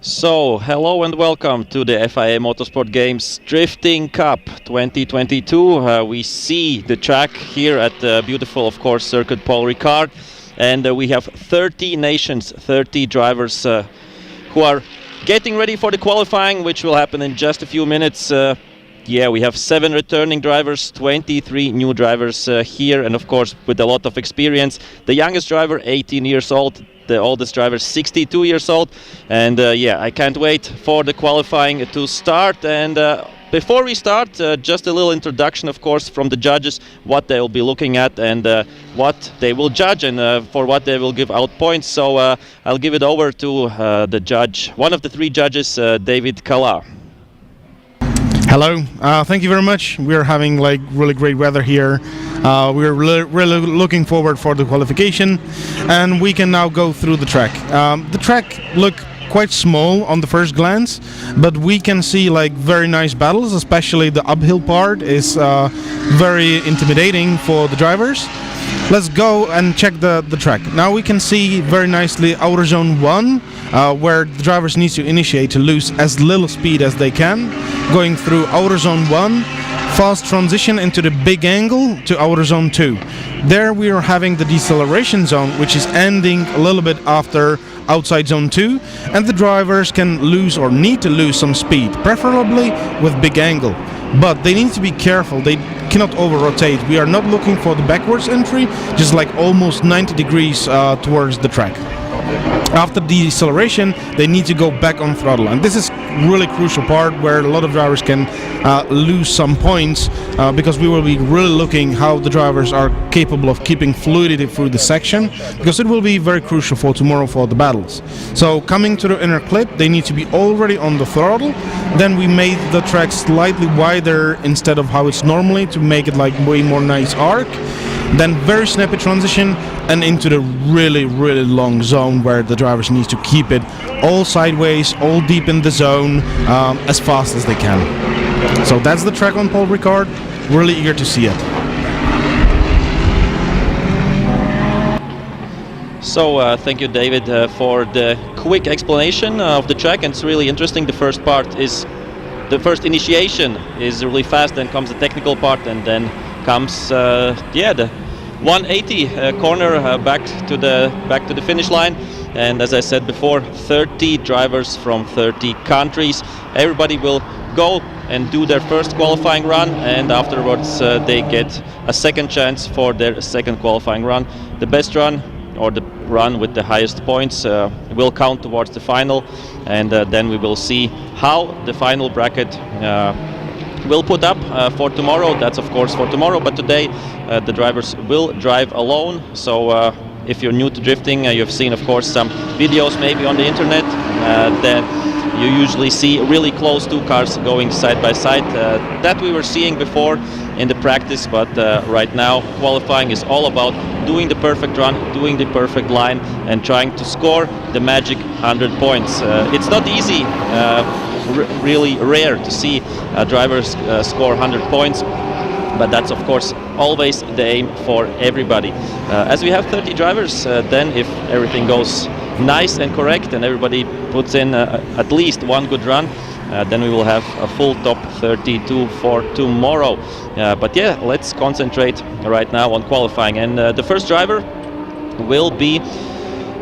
So, hello and welcome to the FIA Motorsport Games Drifting Cup 2022. We see the track here at the beautiful, of course, Circuit Paul Ricard, and we have 30 nations, 30 drivers who are getting ready for the qualifying, which will happen in just a few minutes. We have 7 returning drivers, 23 new drivers here, and of course with a lot of experience. The youngest driver, 18 years old. The oldest driver, 62 years old, and I can't wait for the qualifying to start. And before we start, just a little introduction, of course, from the judges, what they will be looking at and what they will judge, and for what they will give out points. So I'll give it over to the judge, one of the 3 judges, David Kala. Hello, thank you very much. We're having really great weather here. We're really looking forward for the qualification, and we can now go through the track. The track look quite small on the first glance, but we can see very nice battles, especially the uphill part is very intimidating for the drivers. Let's go and check the track. Now we can see very nicely outer zone 1, where the drivers need to initiate to lose as little speed as they can. Going through outer zone 1, fast transition into the big angle to outer zone 2. There we are having the deceleration zone, which is ending a little bit after outside zone 2, and the drivers can lose or need to lose some speed, preferably with big angle. But they need to be careful, they cannot over-rotate. We are not looking for the backwards entry, just almost 90 degrees towards the track. After deceleration, they need to go back on throttle, and this is really crucial part where a lot of drivers can lose some points because we will be really looking how the drivers are capable of keeping fluidity through the section, because it will be very crucial for tomorrow for the battles. So coming to the inner clip, they need to be already on the throttle. Then we made the track slightly wider instead of how it's normally, to make it way more nice arc. Then very snappy transition and into the really long zone where the drivers need to keep it all sideways, all deep in the zone, as fast as they can. So that's the track on Paul Ricard. Really eager to see it. So thank you, David, for the quick explanation of the track. And it's really interesting. The first first initiation is really fast, then comes the technical part, and then comes the 180 corner back to the finish line. And as I said before, 30 drivers from 30 countries. Everybody will go and do their first qualifying run, and afterwards they get a second chance for their second qualifying run. The best run, or the run with the highest points, will count towards the final, and then we will see how the final bracket will put up for tomorrow. That's of course for tomorrow, but today the drivers will drive alone. So if you're new to drifting, you've seen of course some videos maybe on the internet that you usually see really close 2 cars going side by side. That we were seeing before in the practice, but right now qualifying is all about doing the perfect run, doing the perfect line, and trying to score the magic 100 points. It's not easy, really rare to see drivers score 100 points, but that's of course always the aim for everybody. As we have 30 drivers, then if everything goes nice and correct and everybody puts in at least one good run, then we will have a full top 32 for tomorrow. But let's concentrate right now on qualifying, and the first driver will be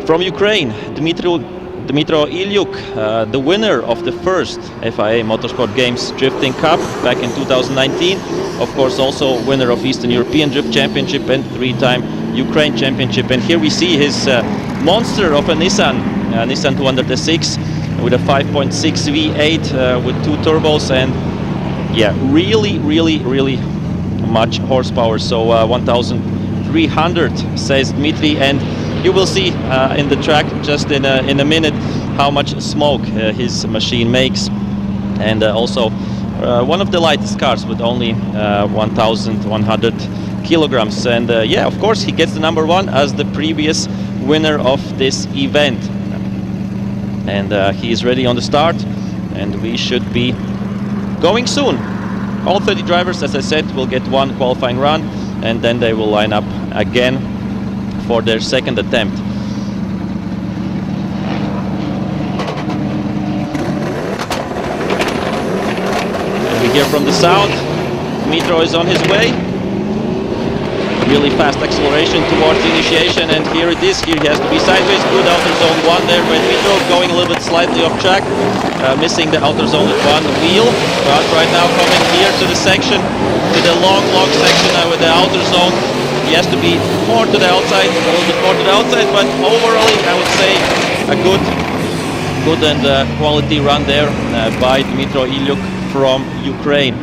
from Ukraine, Dmytro Ilyuk, the winner of the first FIA Motorsport Games Drifting Cup back in 2019. Of course, also winner of Eastern European Drift Championship and 3-time Ukraine Championship. And here we see his monster of a Nissan 206 with a 5.6 V8 with 2 turbos, and really much horsepower. So 1,300 says Dmitry, and you will see in the track just in a minute how much smoke his machine makes, and also one of the lightest cars with only 1,100 kilograms. And of course he gets the number 1 as the previous winner of this event, and he is ready on the start, and we should be going soon. All 30 drivers, as I said, will get 1 qualifying run, and then they will line up again for their second attempt. hear from the sound, Dmitro is on his way. Really fast acceleration towards the initiation, and here it is. Here he has to be sideways. Good outer zone 1 there by Dmitro, going a little bit slightly off track, missing the outer zone with 1 wheel. But right now coming here to the section, to the long section with the outer zone. He has to be more to the outside, a little bit more to the outside, but overall I would say a good and quality run there by Dmytro Ilyuk from Ukraine.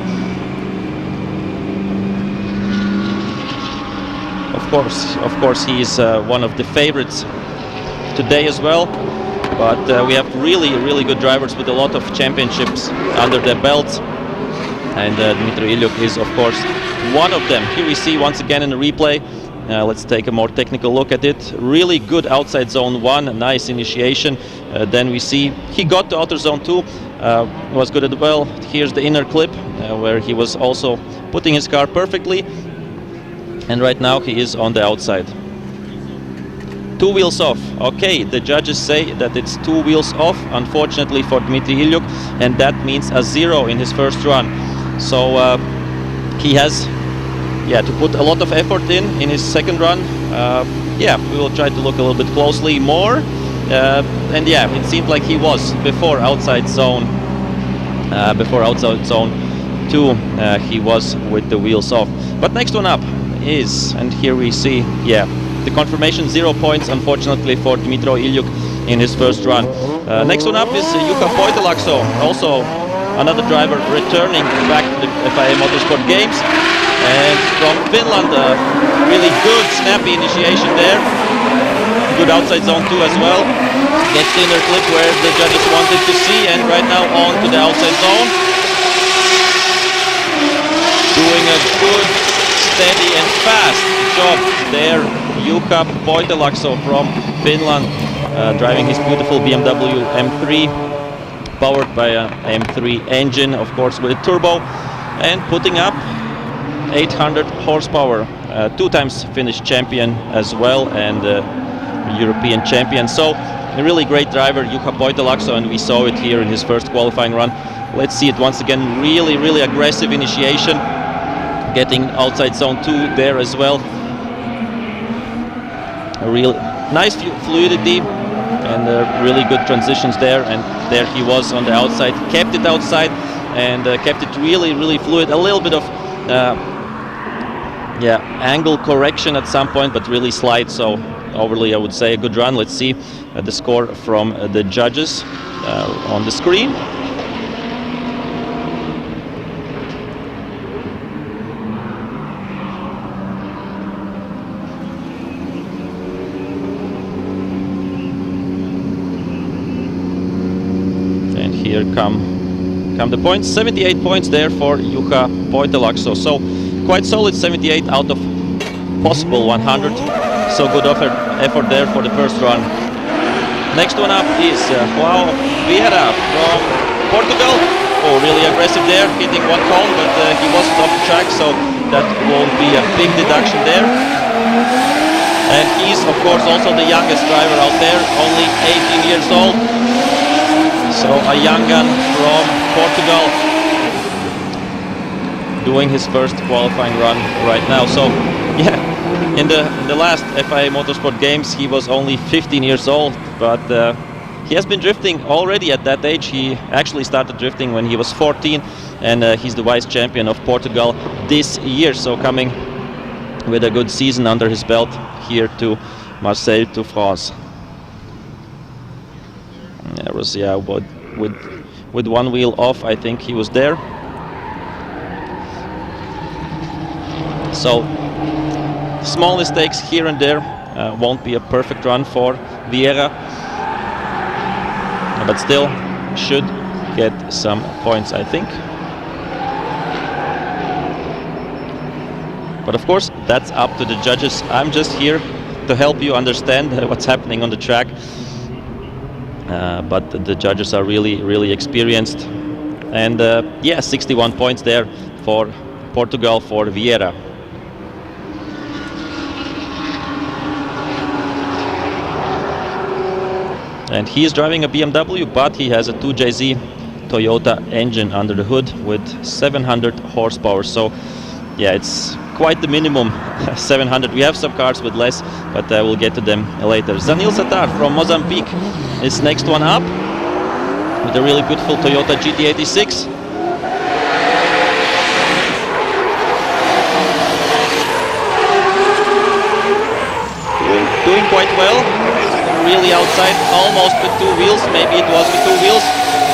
Of course, he is one of the favorites today as well. But we have really good drivers with a lot of championships under their belts, and Dmytro Ilyuk is, of course, one of them. Here we see once again in the replay. Let's take a more technical look at it. Really good outside zone 1, a nice initiation. Then we see he got to outer zone 2, was good as well. Here's the inner clip where he was also putting his car perfectly. And right now he is on the outside. 2 wheels off. Okay, the judges say that it's 2 wheels off, unfortunately for Dmytro Ilyuk, and that means a 0 in his first run. So he has to put a lot of effort in his second run. We will try to look a little bit closely more. And yeah, it seemed like he was before outside zone 2, he was with the wheels off. But next one up is, and here we see, the confirmation 0 points, unfortunately, for Dmytro Ilyuk in his first run. Next one up is Jukka Poitalakso, also another driver returning back to the FIA Motorsport Games. And from Finland, really good, snappy initiation there. Good outside zone 2 as well. Gets the inner clip where the judges wanted to see, and right now on to the outside zone. Doing a good, steady and fast job there. Jukka Poitalakso from Finland, driving his beautiful BMW M3, powered by an M3 engine, of course with a turbo, and putting up 800 horsepower. 2 times Finnish champion as well, and European champion. So a really great driver, Jukka Poitalakso, and we saw it here in his first qualifying run. Let's see it once again. Really aggressive initiation, getting outside zone 2 there as well. A real nice fluidity and really good transitions there, and there he was on the outside, kept it outside and kept it really fluid. A little bit of angle correction at some point, but really slight, so overly I would say a good run. Let's see the score from the judges on the screen. And here come the points. 78 points there for Jukka Poitalakso. So quite solid 78 out of possible 100. So good effort there for the first run. Next one up is João Vieira from Portugal. Oh, really aggressive there, hitting one cone, but he wasn't off the track, so that won't be a big deduction there. And he's, of course, also the youngest driver out there, only 18 years old. So a young gun from Portugal doing his first qualifying run right now. So yeah, in the last FIA Motorsport Games he was only 15 years old, but he has been drifting already at that age. He actually started drifting when he was 14, and he's the vice champion of Portugal this year, so coming with a good season under his belt here to Marseille to France. There was, with one wheel off, I think he was there. So small mistakes here and there, won't be a perfect run for Vieira, but still should get some points, I think. But of course, that's up to the judges. I'm just here to help you understand what's happening on the track. But the judges are really experienced. And 61 points there for Portugal, for Vieira. And he is driving a BMW, but he has a 2JZ Toyota engine under the hood with 700 horsepower. So yeah, it's quite the minimum, 700. We have some cars with less, but we'll get to them later. Zanil Satar from Mozambique is next one up with a really beautiful Toyota GT86. Doing quite well, really outside, almost with two wheels, maybe it was with two wheels.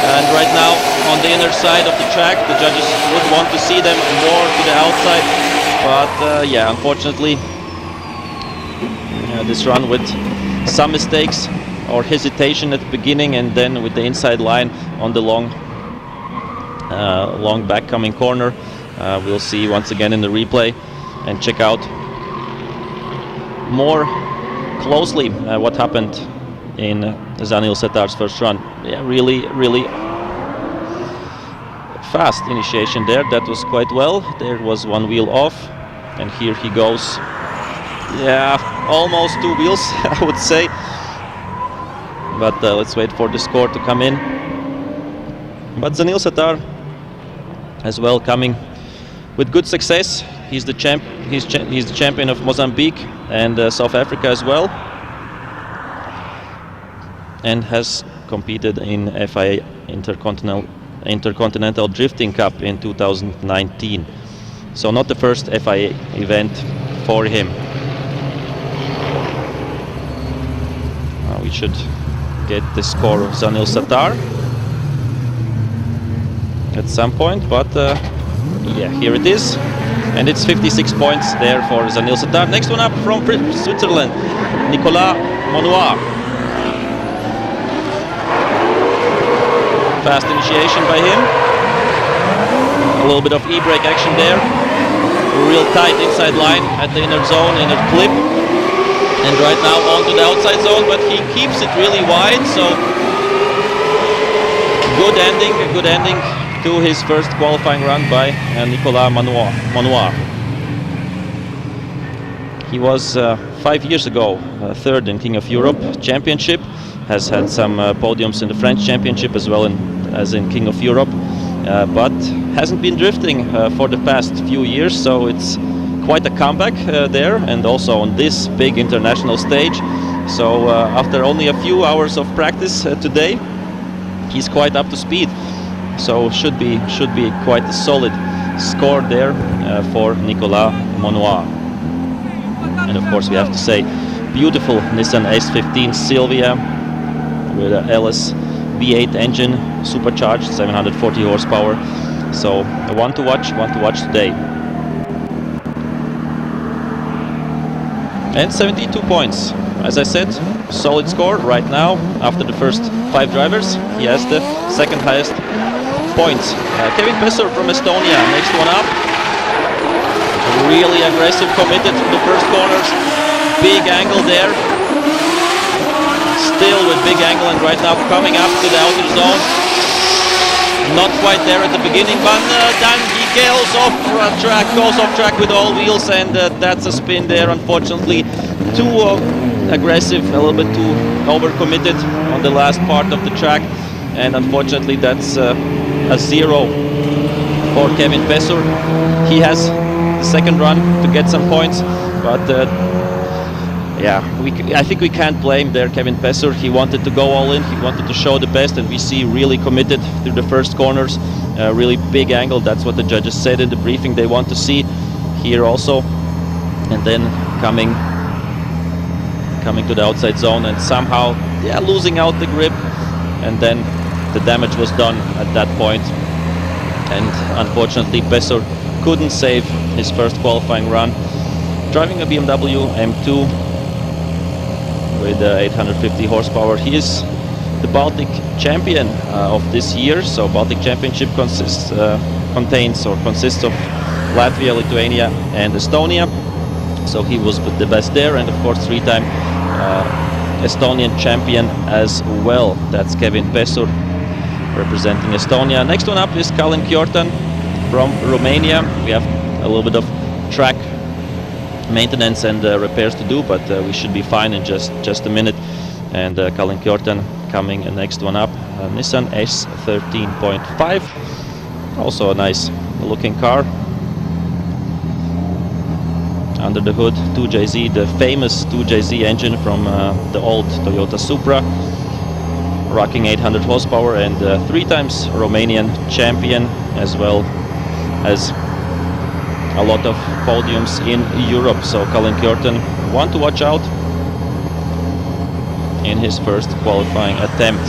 And right now on the inner side of the track, the judges would want to see them more to the outside. But yeah, unfortunately, this run with some mistakes or hesitation at the beginning, and then with the inside line on the long back coming corner. We'll see once again in the replay and check out more closely what happened in Zanil Satar's first run. Yeah, really fast initiation there. That was quite well. There was one wheel off, and here he goes. Yeah, almost two wheels, I would say. But let's wait for the score to come in. But Zanil Satar as well coming with good success. He's the champion of Mozambique and South Africa as well, and has competed in FIA Intercontinental Drifting Cup in 2019. So not the first FIA event for him. We should get the score of Zanil Satar at some point, but yeah, here it is. And it's 56 points there for Zanil Satar. Next one up from Switzerland, Nicolas Monnoir. Fast initiation by him. A little bit of e-brake action there. Real tight inside line at the inner zone, inner clip. And right now onto the outside zone, but he keeps it really wide, so a good ending to his first qualifying run by Nicolas Monnoir. He was 5 years ago third in King of Europe Championship, has had some podiums in the French Championship as well as in King of Europe, but hasn't been drifting for the past few years, so it's quite a comeback there, and also on this big international stage. So after only a few hours of practice today, he's quite up to speed. So should be quite a solid score there for Nicolas Monnoir. And of course we have to say, beautiful Nissan S15 Silvia with a LS V8 engine, supercharged, 740 horsepower. So one to watch today. And 72 points. As I said, solid score right now. After the first 5 drivers, he has the second highest points. Kevin Pesor from Estonia, next one up. Really aggressive, committed to the first corners. Big angle there. Still with big angle, and right now coming up to the outer zone. Not quite there at the beginning, but then he goes off track with all wheels, and that's a spin there. Unfortunately, too aggressive, a little bit too overcommitted on the last part of the track, and unfortunately that's a 0 for Kevin Pesor. He has the second run to get some points, but yeah, I think we can't blame there Kevin Pesor. He wanted to go all in, he wanted to show the best, and we see really committed through the first corners, really big angle. That's what the judges said in the briefing they want to see here also. And then coming to the outside zone and somehow, yeah, losing out the grip, and then the damage was done at that point. And unfortunately Pesor couldn't save his first qualifying run, driving a BMW M2 with 850 horsepower. He is the Baltic champion of this year. So Baltic Championship consists of Latvia, Lithuania and Estonia. So he was the best there, and of course 3-time Estonian champion as well. That's Kevin Pesor representing Estonia. Next one up is Colin Kjortan from Romania. We have a little bit of track maintenance and repairs to do, but we should be fine in just a minute. And Colin Kjortan coming next one up. Nissan S13.5. Also a nice looking car. Under the hood, 2JZ, the famous 2JZ engine from the old Toyota Supra, rocking 800 horsepower, and 3 times Romanian champion, as well as a lot of podiums in Europe. So Colin Kjorten, one to watch out in his first qualifying attempt.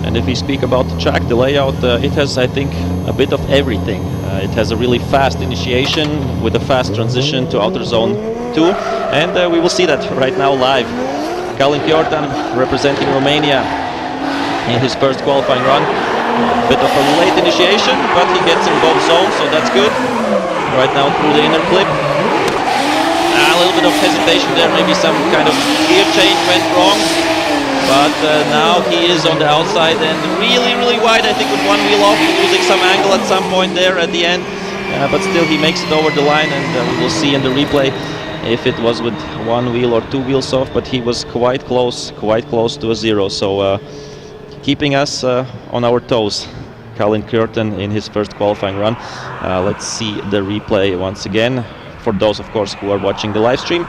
And if we speak about the track, the layout, it has, I think, a bit of everything. It has a really fast initiation with a fast transition to outer zone 2, and we will see that right now live. Colin Kjorten representing Romania in his first qualifying run. Bit of a late initiation, but he gets in both zones, so that's good. Right now through the inner clip. A little bit of hesitation there, maybe some kind of gear change went wrong. But now he is on the outside and really wide, I think, with one wheel off, losing some angle at some point there at the end. But still he makes it over the line, and we will see in the replay if it was with one wheel or 2 wheels off, but he was quite close to a 0. So keeping us on our toes, Colin Kjorten in his first qualifying run. Let's see the replay once again, for those, of course, who are watching the live stream.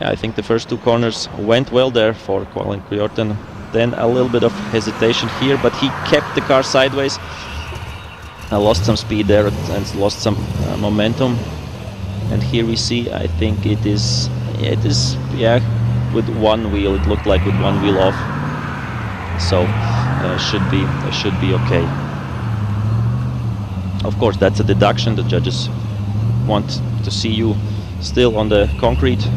Yeah, I think the first 2 corners went well there for Colin Kjorten. Then a little bit of hesitation here, but he kept the car sideways. Lost some speed there and lost some momentum. And here we see, I think it is, yeah, with one wheel. It looked like with one wheel off. So should be okay. Of course, that's a deduction. The judges want to see you still on the concrete.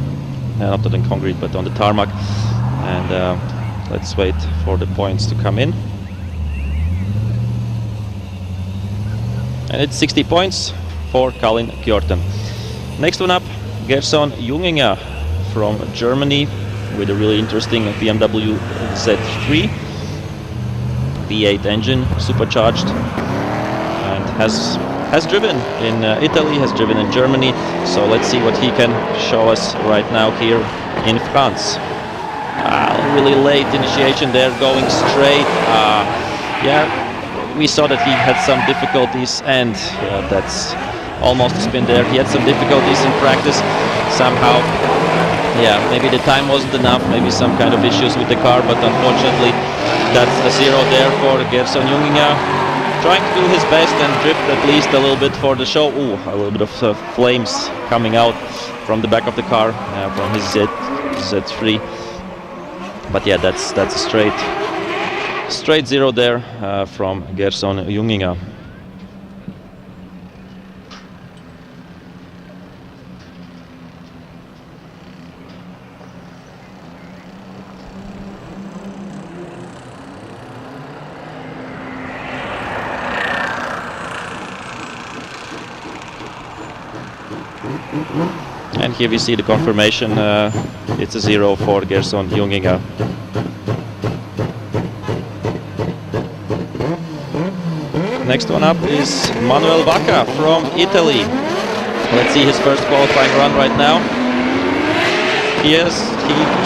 Not on the concrete, but on the tarmac. And let's wait for the points to come in. And it's 60 points for Colin Kjorten. Next one up, Gerson Junginger from Germany with a really interesting BMW Z3 V8 engine, supercharged, and has driven in Italy, has driven in Germany. So let's see what he can show us right now here in France. Really late initiation there, going straight. Yeah, we saw that he had some difficulties, and that's almost a spin there. He had some difficulties in practice somehow. Yeah, maybe the time wasn't enough, maybe some kind of issues with the car, but unfortunately that's a 0 there for Gerson Junginger. Trying to do his best and drift at least a little bit for the show. Ooh, a little bit of flames coming out from the back of the car, from his Z3. But yeah, that's a straight 0 there from Gerson Junginger. And here we see the confirmation, it's a 0 for Gerson Junginger. Next one up is Manuel Vacca from Italy. Let's see his first qualifying run right now. He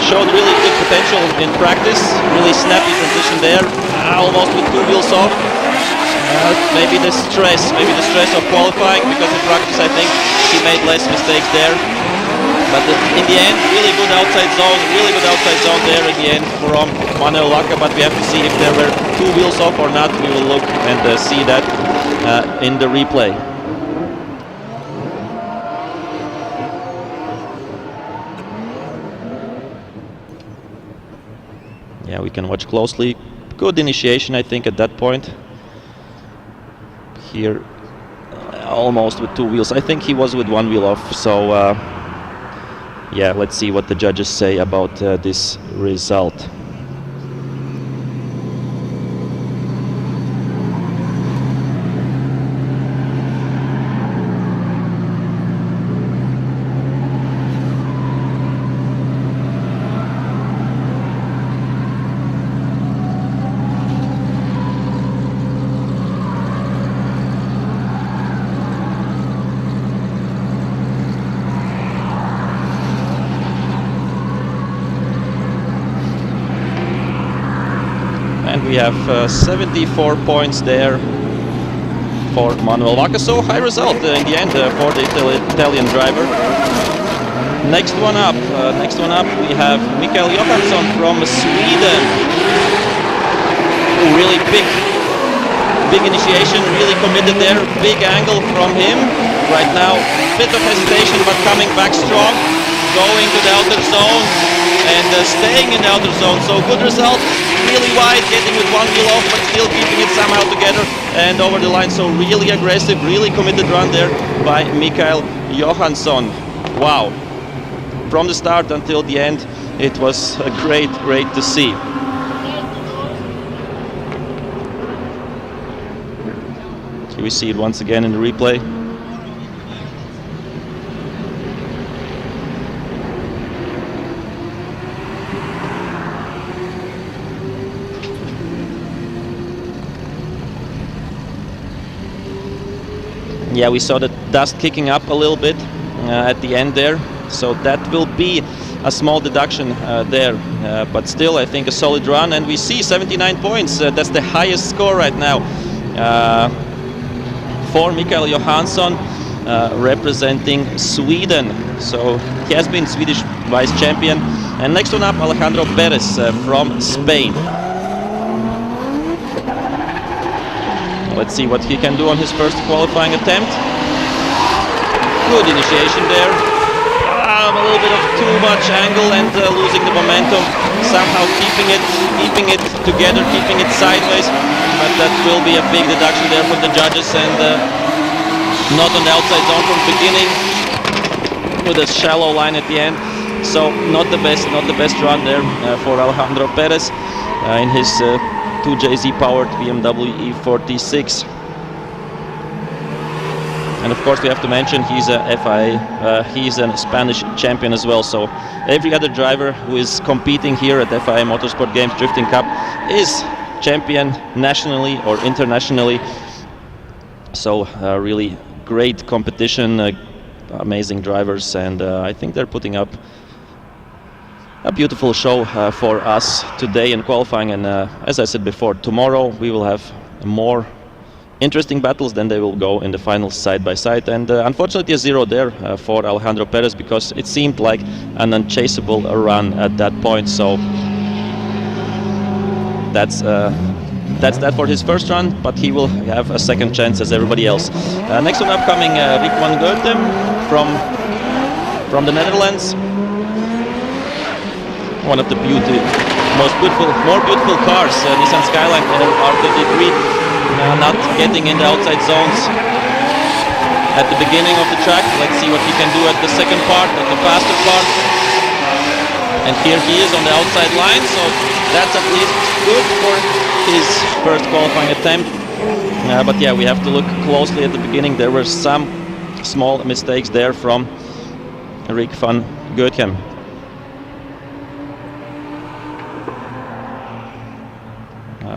showed really good potential in practice, really snappy transition there, almost with 2 wheels off. Maybe the stress of qualifying, because in practice I think he made less mistakes there. But in the end, really good outside zone there in the end from Manuel Vacca. But we have to see if there were 2 wheels off or not. We will look and see that in the replay. Yeah, we can watch closely. Good initiation, I think, at that point. Here, almost with 2 wheels. I think he was with 1 wheel off. So, yeah, let's see what the judges say about this result. we have 74 points there for Manuel Vacca. So high result in the end for the Italian driver. Next one up, we have Mikael Johansson from Sweden. Really big initiation, really committed there. Big angle from him. Right now, bit of hesitation, but coming back strong. Going to the outer zone and staying in the outer zone. So good result. Really wide, getting with 1 wheel off, but still keeping it somehow together and over the line. So really aggressive, really committed run there by Mikael Johansson. Wow. From the start until the end, it was great to see. Here we see it once again in the replay. Yeah, we saw the dust kicking up a little bit at the end there, so that will be a small deduction there, but still I think a solid run, and we see 79 points. That's the highest score right now for Mikael Johansson, representing Sweden. So he has been Swedish vice champion. And next one up, Alejandro Perez from Spain. Let's see what he can do on his first qualifying attempt. Good initiation there. A little bit of too much angle and losing the momentum. Somehow keeping it together, keeping it sideways. But that will be a big deduction there from the judges, and not on the outside zone from the beginning with a shallow line at the end. So not the best run there for Alejandro Perez in his 2JZ powered BMW E46. And of course we have to mention he's a FIA, he's a Spanish champion as well. So every other driver who is competing here at FIA Motorsport Games Drifting Cup is champion nationally or internationally. So really great competition, amazing drivers, and I think they're putting up a beautiful show for us today in qualifying. And as I said before, tomorrow we will have more interesting battles. Then they will go in the finals side by side, and unfortunately a zero there for Alejandro Perez, because it seemed like an unchaseable run at that point. So that's that for his first run, but he will have a second chance as everybody else. Next one upcoming, Rick van Goethem from the Netherlands. One of the more beautiful cars, Nissan Skyline R33, not getting in the outside zones at the beginning of the track. Let's see what he can do at the second part, at the faster part. And here he is on the outside line, so that's at least good for his first qualifying attempt. But yeah, we have to look closely at the beginning. There were some small mistakes there from Rick van Goethem.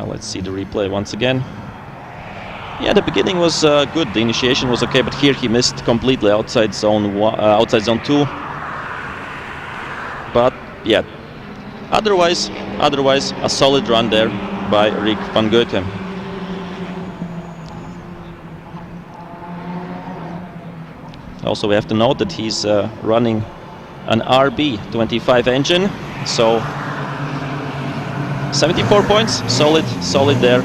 Let's see the replay once again. Yeah, the beginning was good. The initiation was okay, but here he missed completely outside zone 2. But yeah, otherwise a solid run there by Rick van Goethem. Also, we have to note that he's running an RB25 engine, so 74 points, solid there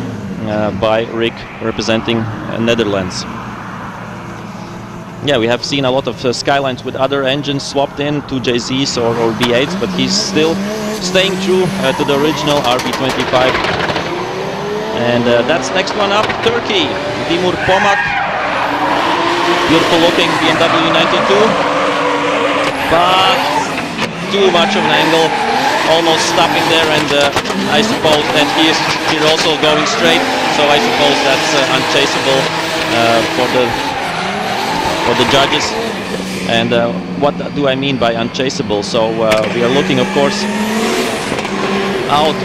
by Rick, representing Netherlands. Yeah, we have seen a lot of Skylines with other engines swapped in, 2JZs or B8s, but he's still staying true to the original RB25. And that's next one up, Turkey, Timur Pomak. Beautiful looking BMW 92, but too much of an angle. Almost stopping there, and I suppose that he is here also going straight, so I suppose that's unchaseable for the judges. And what do I mean by unchaseable? So we are looking, of course, out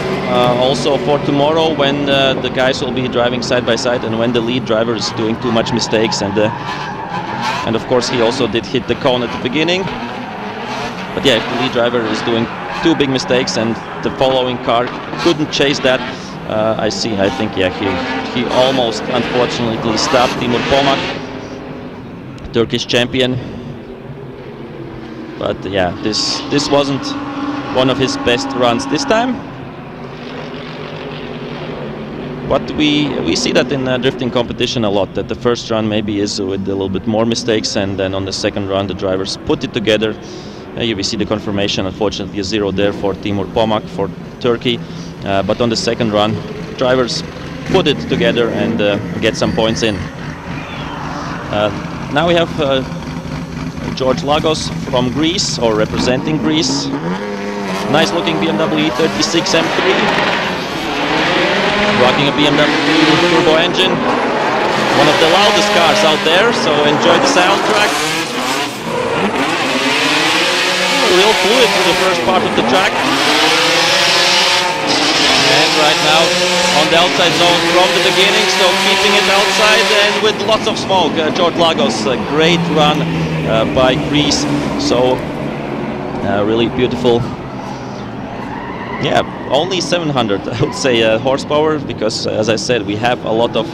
also for tomorrow, when the guys will be driving side by side, and when the lead driver is doing too much mistakes, and of course he also did hit the cone at the beginning. But yeah, if the lead driver is doing two big mistakes and the following car couldn't chase that, I see. I think he almost unfortunately stopped Timur Pomak, Turkish champion. But yeah, this wasn't one of his best runs this time. But we see that in drifting competition a lot, that the first run maybe is with a little bit more mistakes, and then on the second run the drivers put it together. Here we see the confirmation, unfortunately a 0 there for Timur Pomak for Turkey. But on the second run, drivers put it together and get some points in. Now we have George Lagos from Greece, or representing Greece. Nice looking BMW E36 M3. Rocking a BMW turbo engine. One of the loudest cars out there, so enjoy the soundtrack. Real fluid through the first part of the track. And right now on the outside zone from the beginning, so keeping it outside and with lots of smoke. George Lagos, a great run by Greece. So really beautiful. Yeah, only 700 I would say horsepower, because as I said, we have a lot of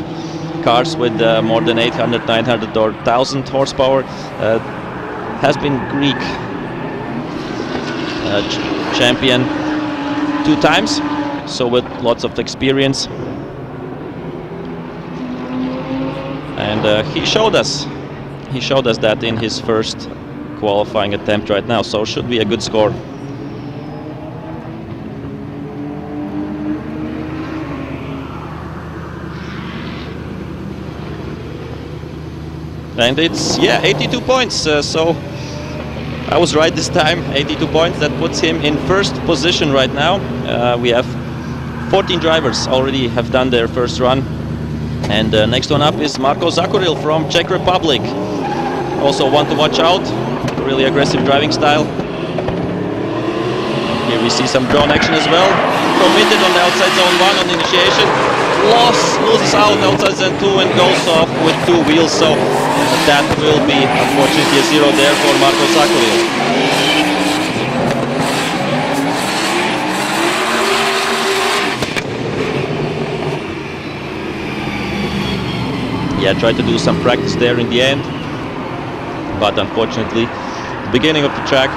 cars with more than 800, 900 or 1000 horsepower. Has been Greek champion 2 times, so with lots of experience. And he showed us that in his first qualifying attempt right now, so should be a good score. And it's 82 points, so I was right this time. 82 points, that puts him in first position right now. We have 14 drivers already have done their first run, and next one up is Marko Zakuril from Czech Republic. Also one to watch out, really aggressive driving style. Here we see some drone action as well. Committed on the outside zone 1 on initiation. Loses out outside zone 2 and goes off with 2 wheels, so that will be unfortunately a 0 there for Marko Zakuril. Yeah, tried to do some practice there in the end, but unfortunately the beginning of the track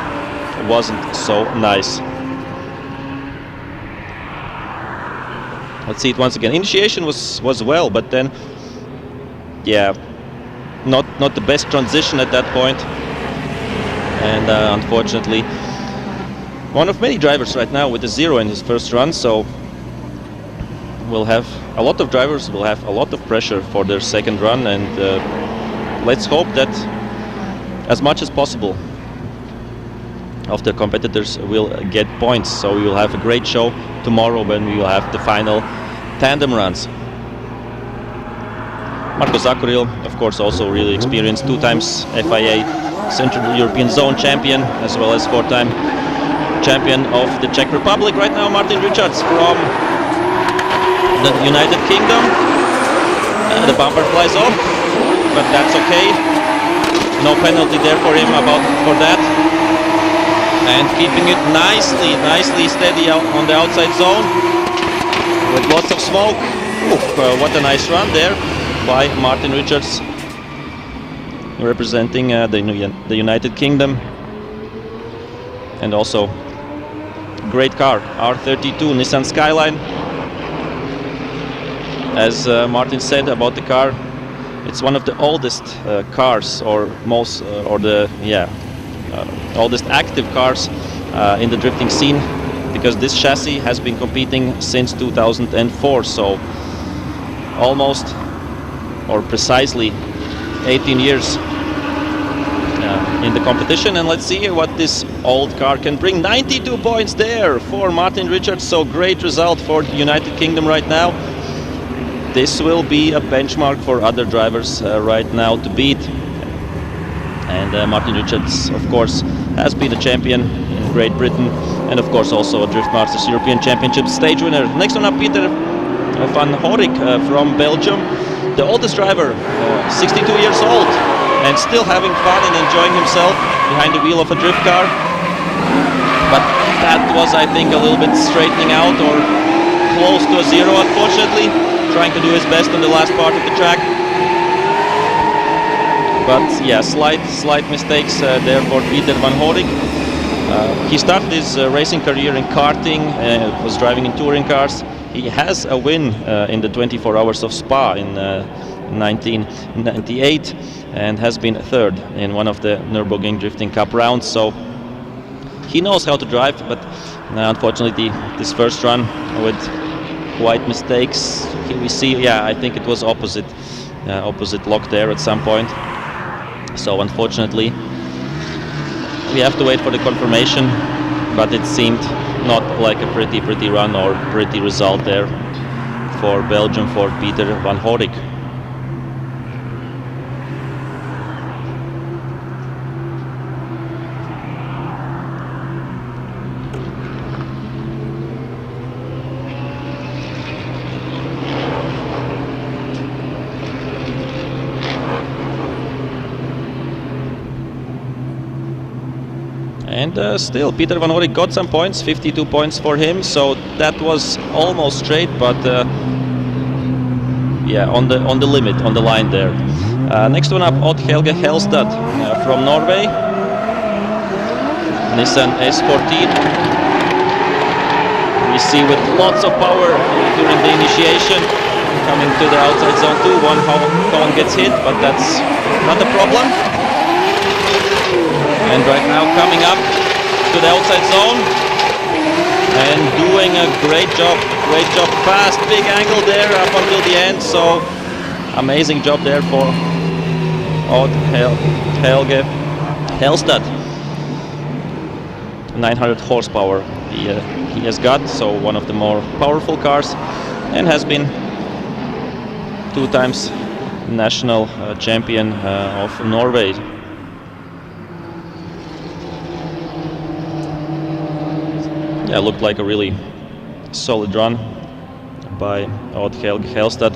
wasn't so nice. Let's see it once again. Initiation was well, but then yeah, not the best transition at that point. And unfortunately one of many drivers right now with a 0 in his first run, so we'll have a lot of drivers will have a lot of pressure for their second run, and let's hope that as much as possible of the competitors will get points, so we will have a great show tomorrow when we will have the final tandem runs. Marko Zakuril, of course, also really experienced, 2 times FIA Central European Zone champion, as well as 4-time champion of the Czech Republic. Right now Martin Richards from the United Kingdom. The bumper flies off, but that's okay. No penalty there for him for that. And keeping it nicely steady out on the outside zone with lots of smoke. What a nice run there by Martin Richards, representing the United Kingdom. And also great car, R32 Nissan Skyline. As Martin said about the car, it's one of the oldest cars, or most oldest active cars in the drifting scene, because this chassis has been competing since 2004, so almost or precisely 18 years in the competition. And let's see what this old car can bring. 92 points there for Martin Richards, so great result for the United Kingdom right now. This will be a benchmark for other drivers right now to beat. And Martin Richards, of course, has been a champion in Great Britain, and of course also a Drift Masters European Championship stage winner. Next one up, Peter van Horik from Belgium, the oldest driver, 62 years old, and still having fun and enjoying himself behind the wheel of a drift car. But that was, I think, a little bit straightening out or close to a zero, unfortunately. Trying to do his best on the last part of the track. But yeah, slight mistakes there for Peter van Horik. He started his racing career in karting, was driving in touring cars. He has a win in the 24 Hours of Spa in 1998 and has been third in one of the Nürburgring Drifting Cup rounds. So he knows how to drive, but unfortunately this first run with quite mistakes. Here we see, yeah, I think it was opposite lock there at some point. So unfortunately we have to wait for the confirmation, but it seemed not like a pretty run or pretty result there for Belgium, for Peter van Horik. And still, Peter van Horik got some points, 52 points for him, so that was almost straight, but yeah, on the limit, on the line there. Next one up, Odd Helge Helstad from Norway, Nissan S14. We see with lots of power during the initiation, coming to the outside zone too. One cone gets hit, but that's not a problem. And right now coming up to the outside zone and doing a great job, fast, big angle there up until the end. So amazing job there for Odd Helge Helstad. 900 horsepower he has got, so one of the more powerful cars, and has been 2 times national champion of Norway. Yeah, looked like a really solid run by Odd Helge Helstad.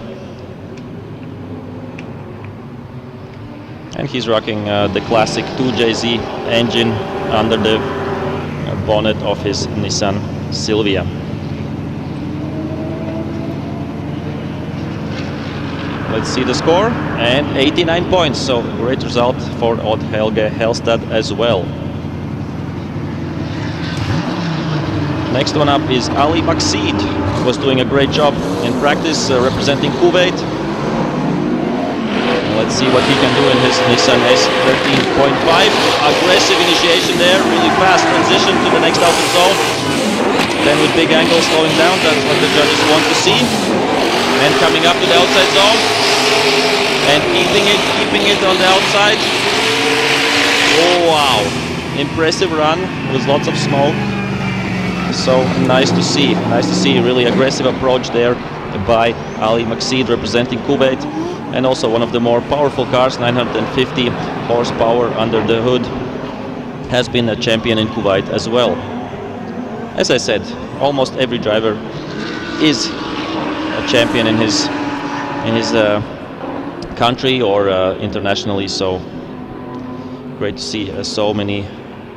And he's rocking the classic 2JZ engine under the bonnet of his Nissan Silvia. Let's see the score, and 89 points, so great result for Odd Helge Helstad as well. Next one up is Ali Maksid, was doing a great job in practice representing Kuwait. Let's see what he can do in his Nissan S13.5. Aggressive initiation there, really fast transition to the next outer zone. Then with big angles slowing down, that's what the judges want to see. And coming up to the outside zone and keeping it on the outside. Oh wow, impressive run with lots of smoke. So nice to see, really aggressive approach there by Ali Maksid representing Kuwait, and also one of the more powerful cars, 950 horsepower under the hood, has been a champion in Kuwait as well. As I said, almost every driver is a champion in his country or internationally, so great to see so many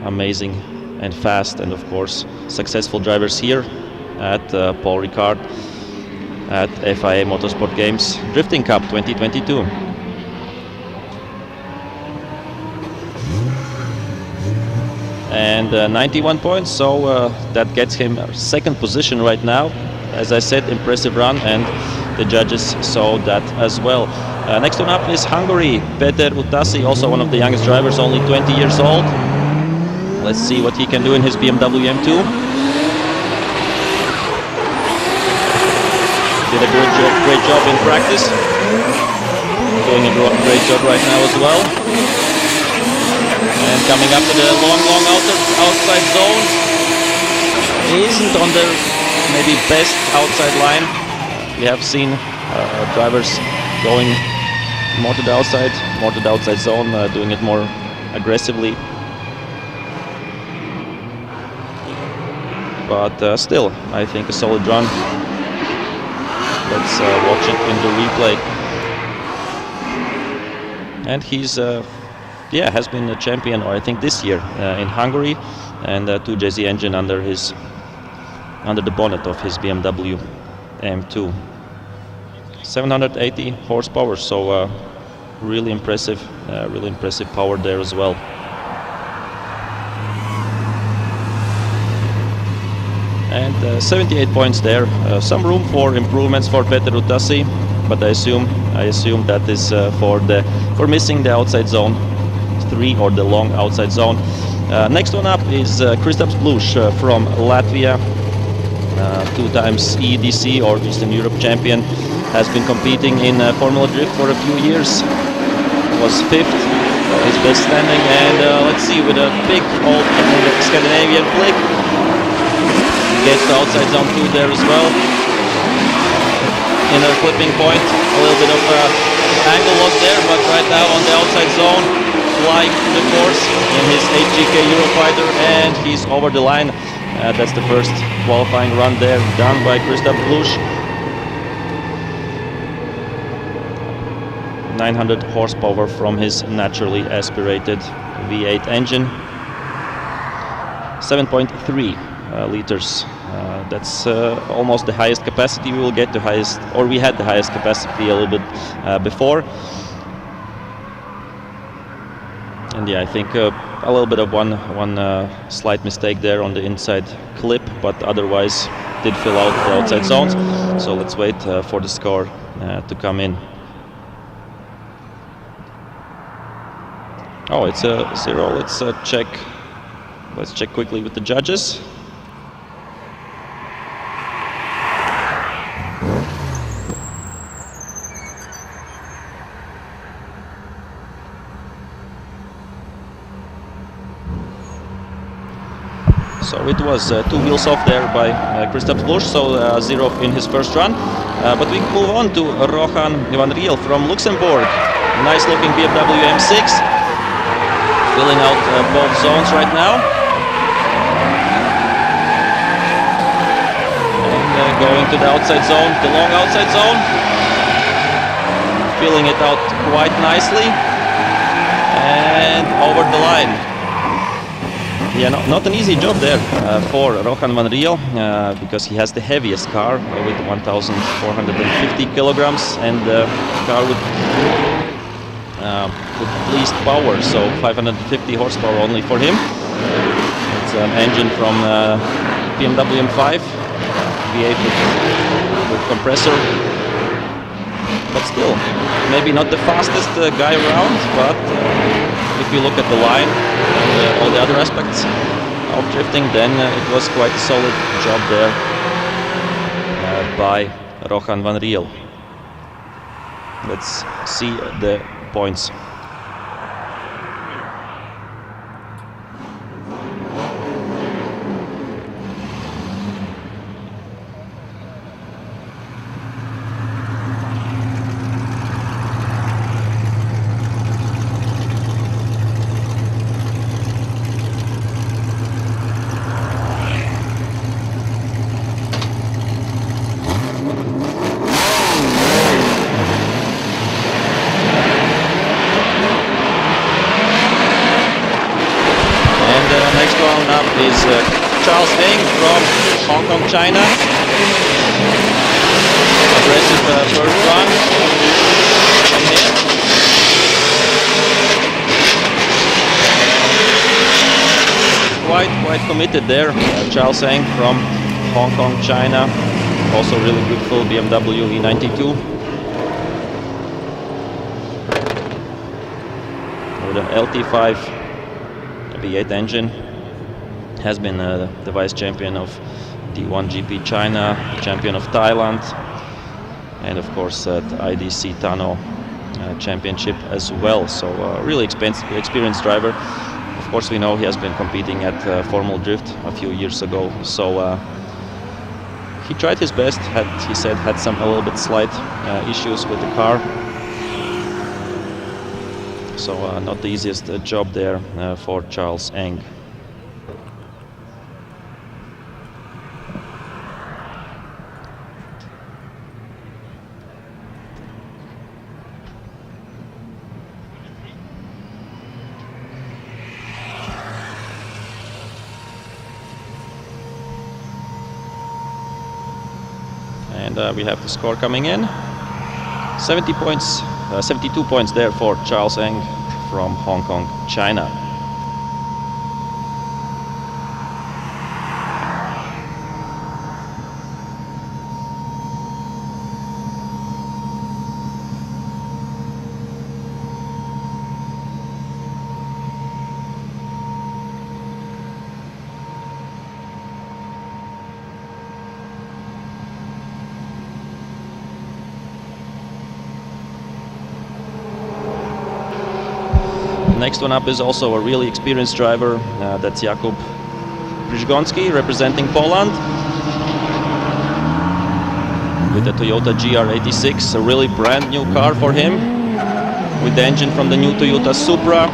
amazing and fast and of course successful drivers here at Paul Ricard at FIA Motorsport Games Drifting Cup 2022. And 91 points, so that gets him second position right now. As I said, impressive run, and the judges saw that as well. Next one up is Hungary, Peter Utassi, also one of the youngest drivers, only 20 years old. Let's see what he can do in his BMW M2. Did a great job in practice. Doing a great job right now as well. And coming up to the long outside zone. Isn't on the maybe best outside line. We have seen drivers going more to the outside zone, doing it more aggressively. But still, I think a solid run. Let's watch it in the replay. And he's, has been a champion, or I think this year in Hungary, and 2JZ engine under the bonnet of his BMW M2. 780 horsepower, so really impressive power there as well. And 78 points there. Some room for improvements for Peter Utassi, but I assume that is for missing the outside zone 3 or the long outside zone. Next one up is Kristaps Blush from Latvia, 2 times EDC or Eastern Europe champion. Has been competing in Formula Drift for a few years. Was 5th, his best standing, and let's see, with a big old Scandinavian flick. Gets to outside zone 2 there as well. Inner clipping point, a little bit of angle loss there, but right now on the outside zone, flying the course in his HGK Eurofighter, and he's over the line. That's the first qualifying run there, done by Kristaps Blush. 900 horsepower from his naturally aspirated V8 engine. 7.3 liters. That's almost the highest capacity we will get, we had the highest capacity a little bit before. And yeah, I think a little bit of one slight mistake there on the inside clip, but otherwise did fill out the outside zones. So let's wait for the score to come in. Oh, it's a 0. Let's check. Let's check quickly with the judges. So it was 2 wheels off there by Kristaps Blush, so 0 in his first run. But we move on to Rohan van Riel from Luxembourg. Nice looking BMW M6. Filling out both zones right now. And going to the outside zone, the long outside zone. Filling it out quite nicely. And over the line. Yeah, not an easy job there for Rohan van Riel, because he has the heaviest car with 1,450 kilograms and the car with least power, so 550 horsepower only for him. It's an engine from BMW M5, V8 with compressor, but still, maybe not the fastest guy around, but if you look at the line and all the other aspects of drifting, then it was quite a solid job there by Rohan van Riel. Let's see the points. Is Charles Eng from Hong Kong, China. Aggressive first run from him. Quite committed there. Charles Eng from Hong Kong, China. Also really good full BMW E92. With an LT5 V8 engine. Has been the vice champion of D1 GP China, champion of Thailand, and of course the IDC Tano championship as well. So really experienced driver. Of course, we know he has been competing at Formula Drift a few years ago. So he tried his best. He said had a little bit slight issues with the car. So not the easiest job there for Charles Eng. And we have the score coming in. 70 points, 72 points there for Charles Eng from Hong Kong, China. Next one up is also a really experienced driver, that's Jakub Brzygonski representing Poland with the Toyota GR86, a really brand new car for him with the engine from the new Toyota Supra.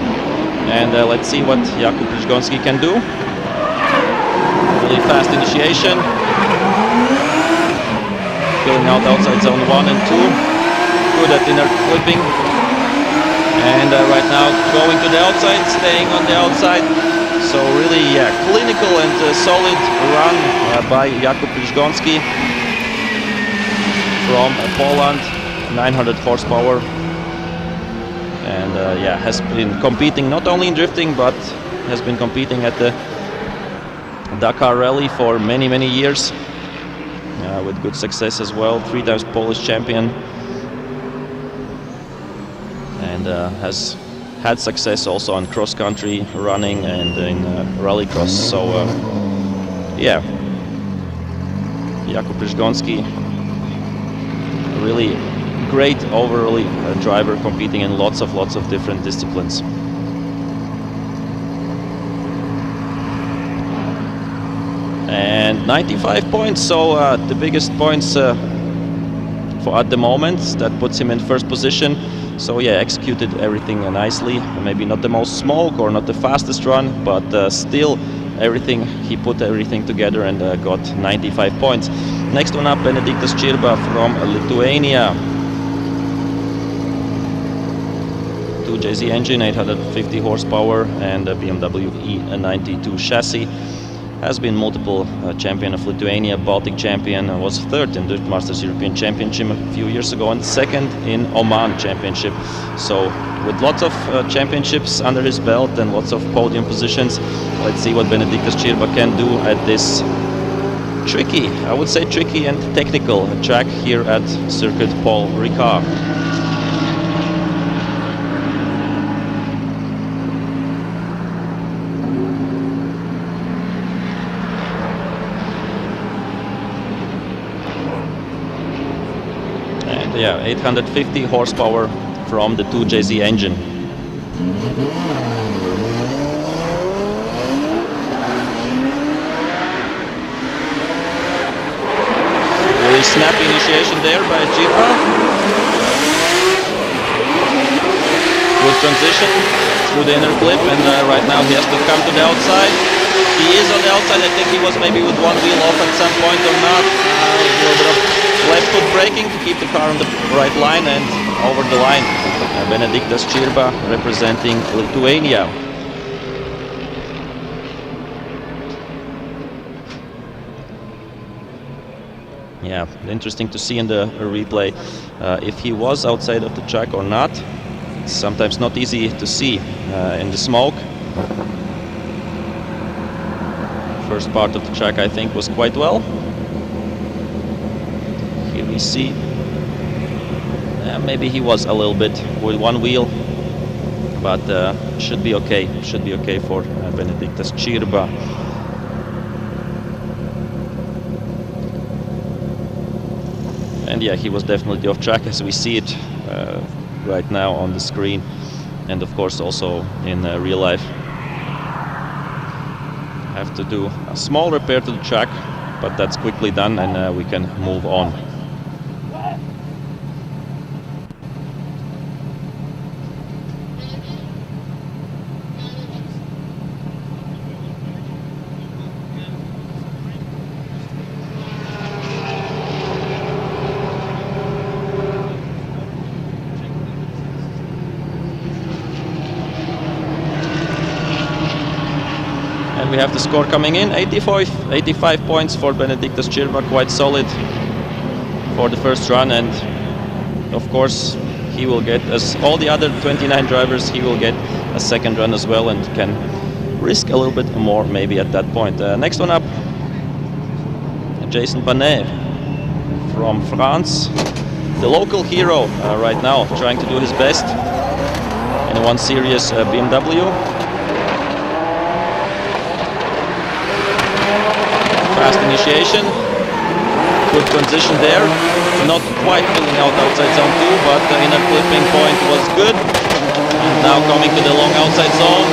And let's see what Jakub Brzygonski can do. Really fast initiation, filling out outside zone 1 and 2, good at inner clipping. And right now going to the outside, staying on the outside. So really clinical and solid run by Jakub Brzygonski from Poland, 900 horsepower. And has been competing not only in drifting, but has been competing at the Dakar Rally for many years with good success as well. 3 times Polish champion. And has had success also on cross-country running and in rallycross. So Jakub Brzygonski, really great overall driver, competing in lots of different disciplines. And 95 points, so the biggest points for at the moment. That puts him in first position. So executed everything nicely. Maybe not the most smoke or not the fastest run, but still everything, he put everything together and got 95 points. Next one up, Benediktas Čirba from Lithuania. 2JZ engine, 850 horsepower, and a BMW E92 chassis. Has been multiple champion of Lithuania, Baltic champion, was third in Drift Masters European Championship a few years ago, and second in Oman Championship. So with lots of championships under his belt and lots of podium positions, let's see what Benediktas Čirba can do at this tricky, I would say tricky and technical track here at Circuit Paul Ricard. And 850 horsepower from the 2JZ engine. Really snappy initiation there by Čirba. Good transition through the inner clip, and right now he has to come to the outside. He is on the outside. I think he was maybe with one wheel off at some point or not. A little bit of left foot braking to keep the car on the right line and over the line. Benediktas Čirba representing Lithuania. Interesting to see in the replay if he was outside of the track or not. It's sometimes not easy to see in the smoke. First part of the track, I think, was quite well. Here we see maybe he was a little bit with one wheel, but should be okay. Should be okay for Benediktas Čirba. And he was definitely off track, as we see it right now on the screen, and of course also in real life. Have to do a small repair to the track, but that's quickly done, and we can move on. And we have the score coming in, 85 points for Benediktas Čirba, quite solid for the first run, and of course he will get, as all the other 29 drivers, he will get a second run as well and can risk a little bit more maybe at that point. Next one up, Jason Banet from France, the local hero right now, trying to do his best in a 1 Series BMW. Fast initiation, good transition there, not quite filling out outside zone 2, but in a flipping point was good. And now coming to the long outside zone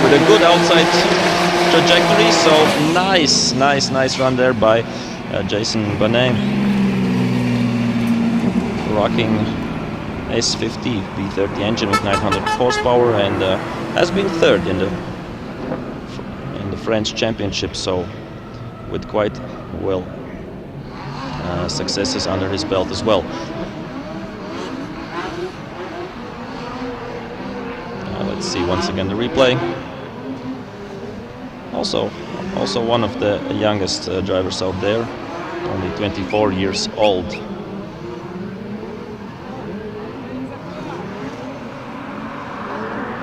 with a good outside trajectory, so nice run there by Jason Banet, rocking S50 V30 engine with 900 horsepower, and has been third in the French championship, so with quite well successes under his belt as well. Let's see once again the replay. Also one of the youngest drivers out there, only 24 years old.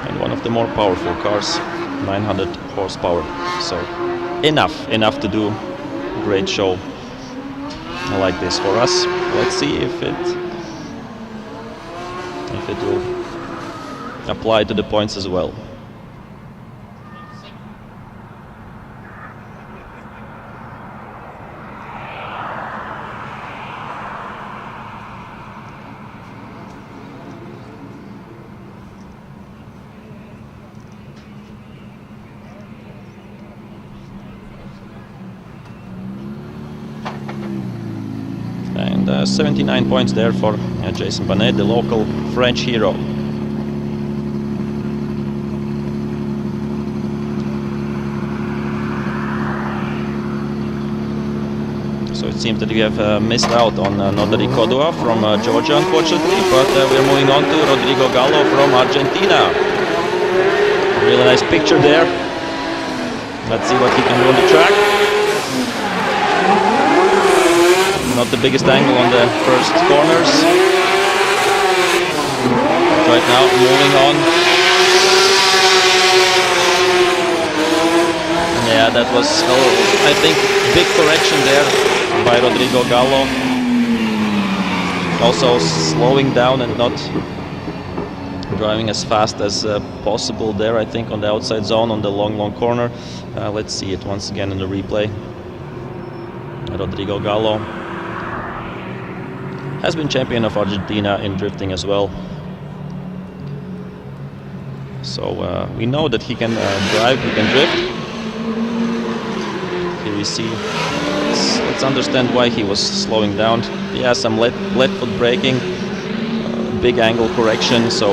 And one of the more powerful cars, 900 horsepower, so enough to do a great show like this for us. Let's see if it will apply to the points as well. And 79 points there for Jason Banet, the local French hero. So it seems that we have missed out on Nodari Kodua from Georgia, unfortunately, but we're moving on to Rodrigo Gallo from Argentina. Really nice picture there. Let's see what he can do on the track. Not the biggest angle on the first corners. Right now, moving on. Yeah, that was, I think, big correction there by Rodrigo Gallo. Also slowing down and not driving as fast as possible there, I think, on the outside zone, on the long corner. Let's see it once again in the replay. Rodrigo Gallo has been champion of Argentina in drifting as well. So we know that he can drive, he can drift. Here we see, let's understand why he was slowing down. He has some left foot braking, big angle correction, so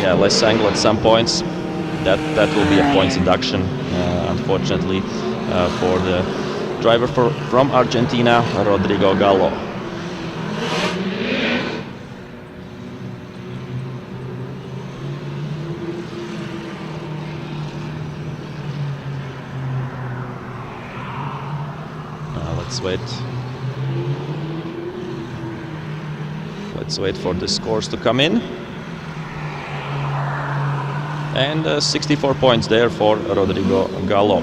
yeah, less angle at some points. That will be a points deduction, unfortunately, for the driver from Argentina, Rodrigo Gallo. Let's wait for the scores to come in. And 64 points there for Rodrigo Gallo.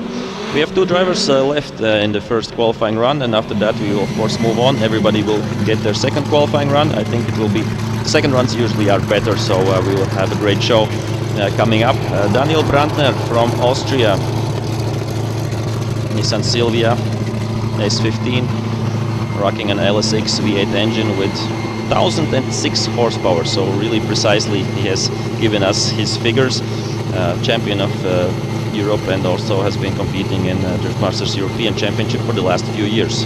We have 2 drivers left in the first qualifying run, and after that we will of course move on. Everybody will get their second qualifying run. I think it will be, the second runs usually are better, so we will have a great show coming up. Daniel Brandner from Austria, Nissan Silvia S15, rocking an LSX V8 engine with 1006 horsepower, so really precisely he has given us his figures. Champion of Europe, and also has been competing in Drift Masters European Championship for the last few years.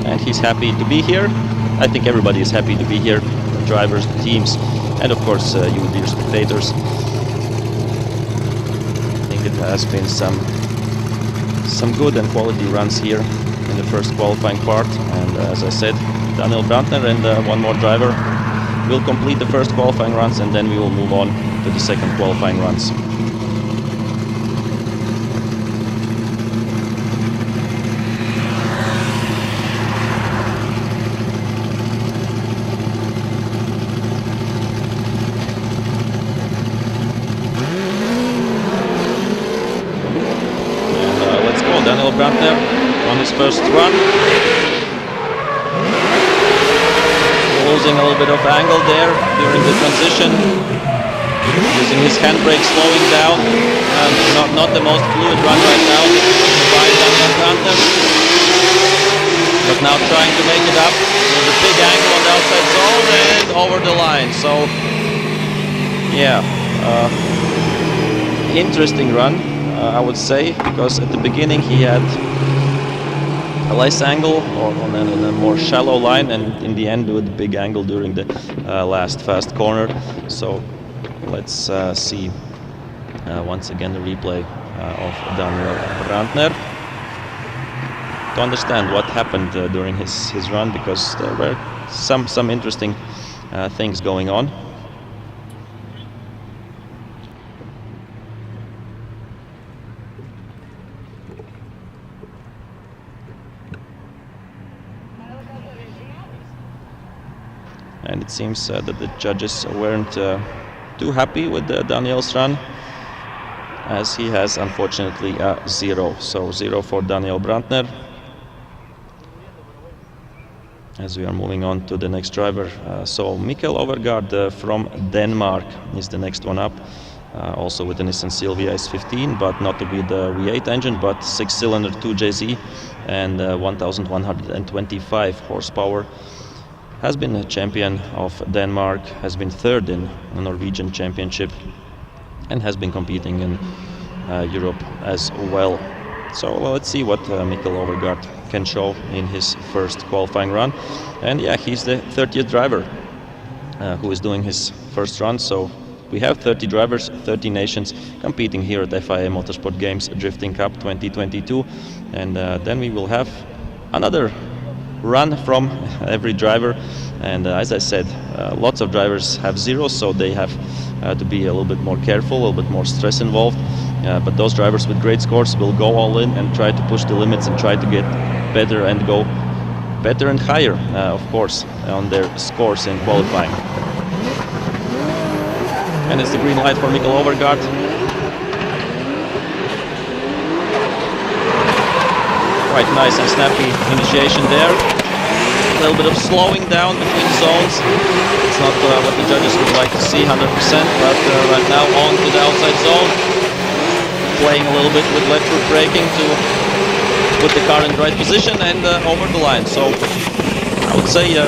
And he's happy to be here. I think everybody is happy to be here, the drivers, the teams, and of course you dear spectators. I think it has been some good and quality runs here in the first qualifying part, and as I said, Daniel Brandner and one more driver will complete the first qualifying runs, and then we will move on to the second qualifying runs. first run. Losing a little bit of angle there during the transition. Using his handbrake, slowing down. Not the most fluid run right now by Daniel Brandner. But now trying to make it up. There's a big angle on the outside zone and over the line. So, yeah, interesting run, I would say, because at the beginning he had a less angle or on a more shallow line, and in the end with a big angle during the last fast corner. So let's see once again the replay of Daniel Brandner to understand what happened during his run, because there were some interesting things going on. And it seems that the judges weren't too happy with Daniel's run, as he has unfortunately a 0. So 0 for Daniel Brandner. As we are moving on to the next driver. So Mikkel Overgaard from Denmark is the next one up. Also with the Nissan Silvia S15, but not with the V8 engine, but 6-cylinder 2JZ and 1125 horsepower. Has been a champion of Denmark, has been third in the Norwegian Championship, and has been competing in Europe as well. So let's see what Mikkel Overgaard can show in his first qualifying run. And yeah, he's the 30th driver who is doing his first run. So we have 30 drivers, 30 nations competing here at FIA Motorsport Games Drifting Cup 2022. And then we will have another run from every driver, and as I said, lots of drivers have 0, so they have to be a little bit more careful, a little bit more stress involved, but those drivers with great scores will go all in and try to push the limits and try to get better and go better and higher, of course, on their scores in qualifying. And it's the green light for Mikkel Overgaard. Quite nice and snappy initiation there. A little bit of slowing down between zones. It's not what the judges would like to see 100%, but right now on to the outside zone. Playing a little bit with left foot braking to put the car in the right position and over the line. So I would say a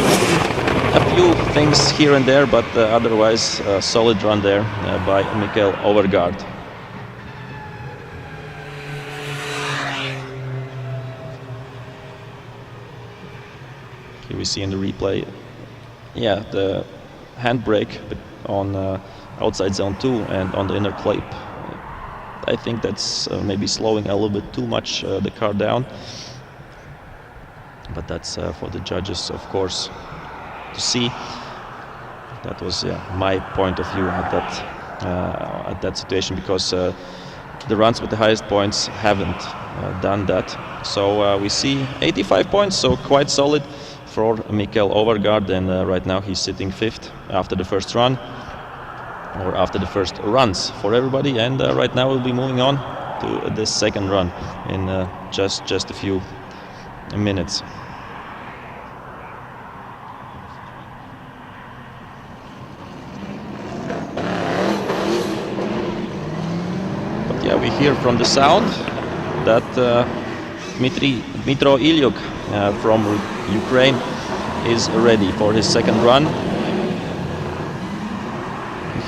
few things here and there, but otherwise a solid run there by Mikkel Overgaard. Here we see in the replay, yeah, the handbrake on outside zone 2 and on the inner clip. I think that's maybe slowing a little bit too much the car down. But that's for the judges, of course, to see. That was my point of view at that situation, because the runs with the highest points haven't done that. So we see 85 points, so quite solid for Mikkel Overgaard, and right now he's sitting 5th after the first run, or after the first runs for everybody, and right now we'll be moving on to the second run in just a few minutes. But yeah, we hear from the sound that Dmytro Ilyuk from Ukraine is ready for his second run.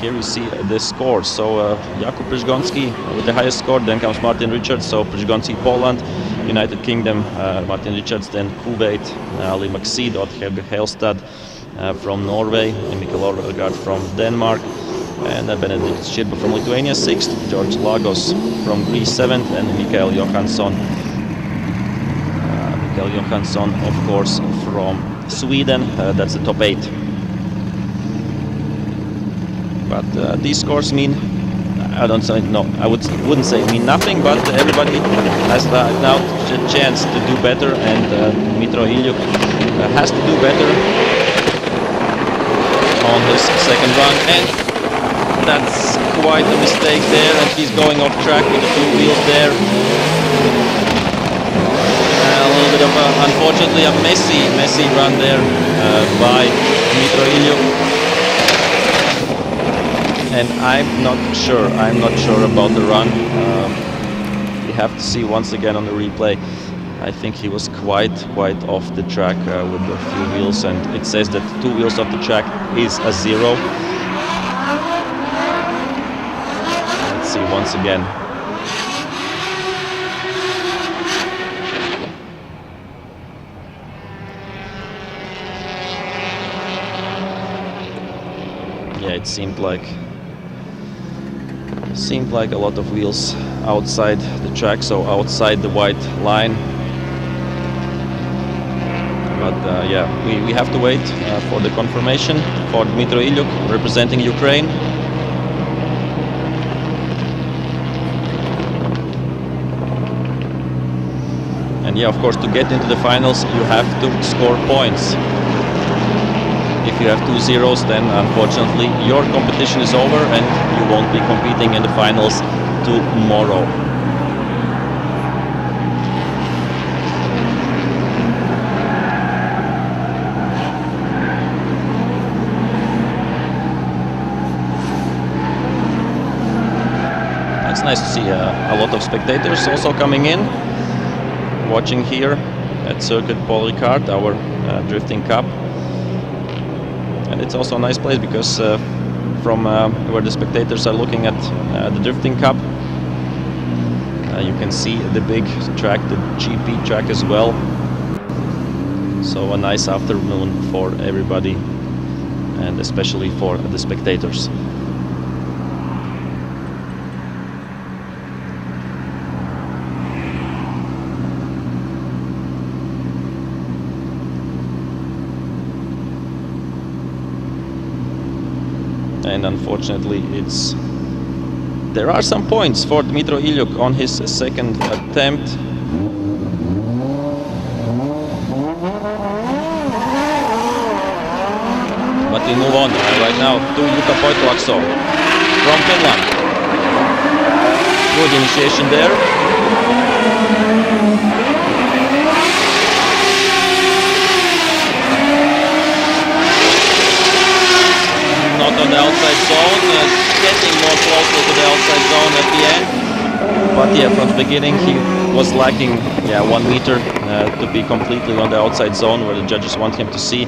Here we see the scores. So Jakub Przygoński with the highest score, then comes Martin Richards. So Przygoński, Poland, United Kingdom, Martin Richards, then Kuwait, Ali Maxid, Odd-Helge Helstad from Norway, and Mikkel Overgaard from Denmark, and Benedikt Širba from Lithuania 6th, George Lagos from Greece 7th, and Mikael Johansson, of course, from Sweden. That's the top 8. But these scores mean, I wouldn't say mean nothing, but everybody has now a chance to do better, and Dmytro Ilyuk has to do better on his second run, and that's quite a mistake there, and he's going off track with the 2 wheels there. A little bit of unfortunately a messy run there by Dmitro Ilyuk. And I'm not sure about the run. We have to see once again on the replay. I think he was quite off the track with a few wheels, and it says that 2 wheels off the track is a 0. Let's see once again. Yeah, it seemed like a lot of wheels outside the track, so outside the white line. But yeah, we have to wait for the confirmation for Dmitro Ilyuk representing Ukraine. And yeah, of course, to get into the finals, you have to score points. If you have 2 zeros, then unfortunately your competition is over and you won't be competing in the finals tomorrow. It's nice to see a lot of spectators also coming in, watching here at Circuit Paul Ricard, our drifting cup. And it's also a nice place because from where the spectators are looking at the drifting cup, you can see the big track, the GP track as well. So a nice afternoon for everybody, and especially for the spectators. And unfortunately, there are some points for Dmitro Ilyuk on his second attempt. But we move on right now to Jukka Poitolakso from Finland. Good initiation there. Not on the outside zone, getting more closely to the outside zone at the end. But yeah, from the beginning he was lacking 1 meter to be completely on the outside zone where the judges want him to see.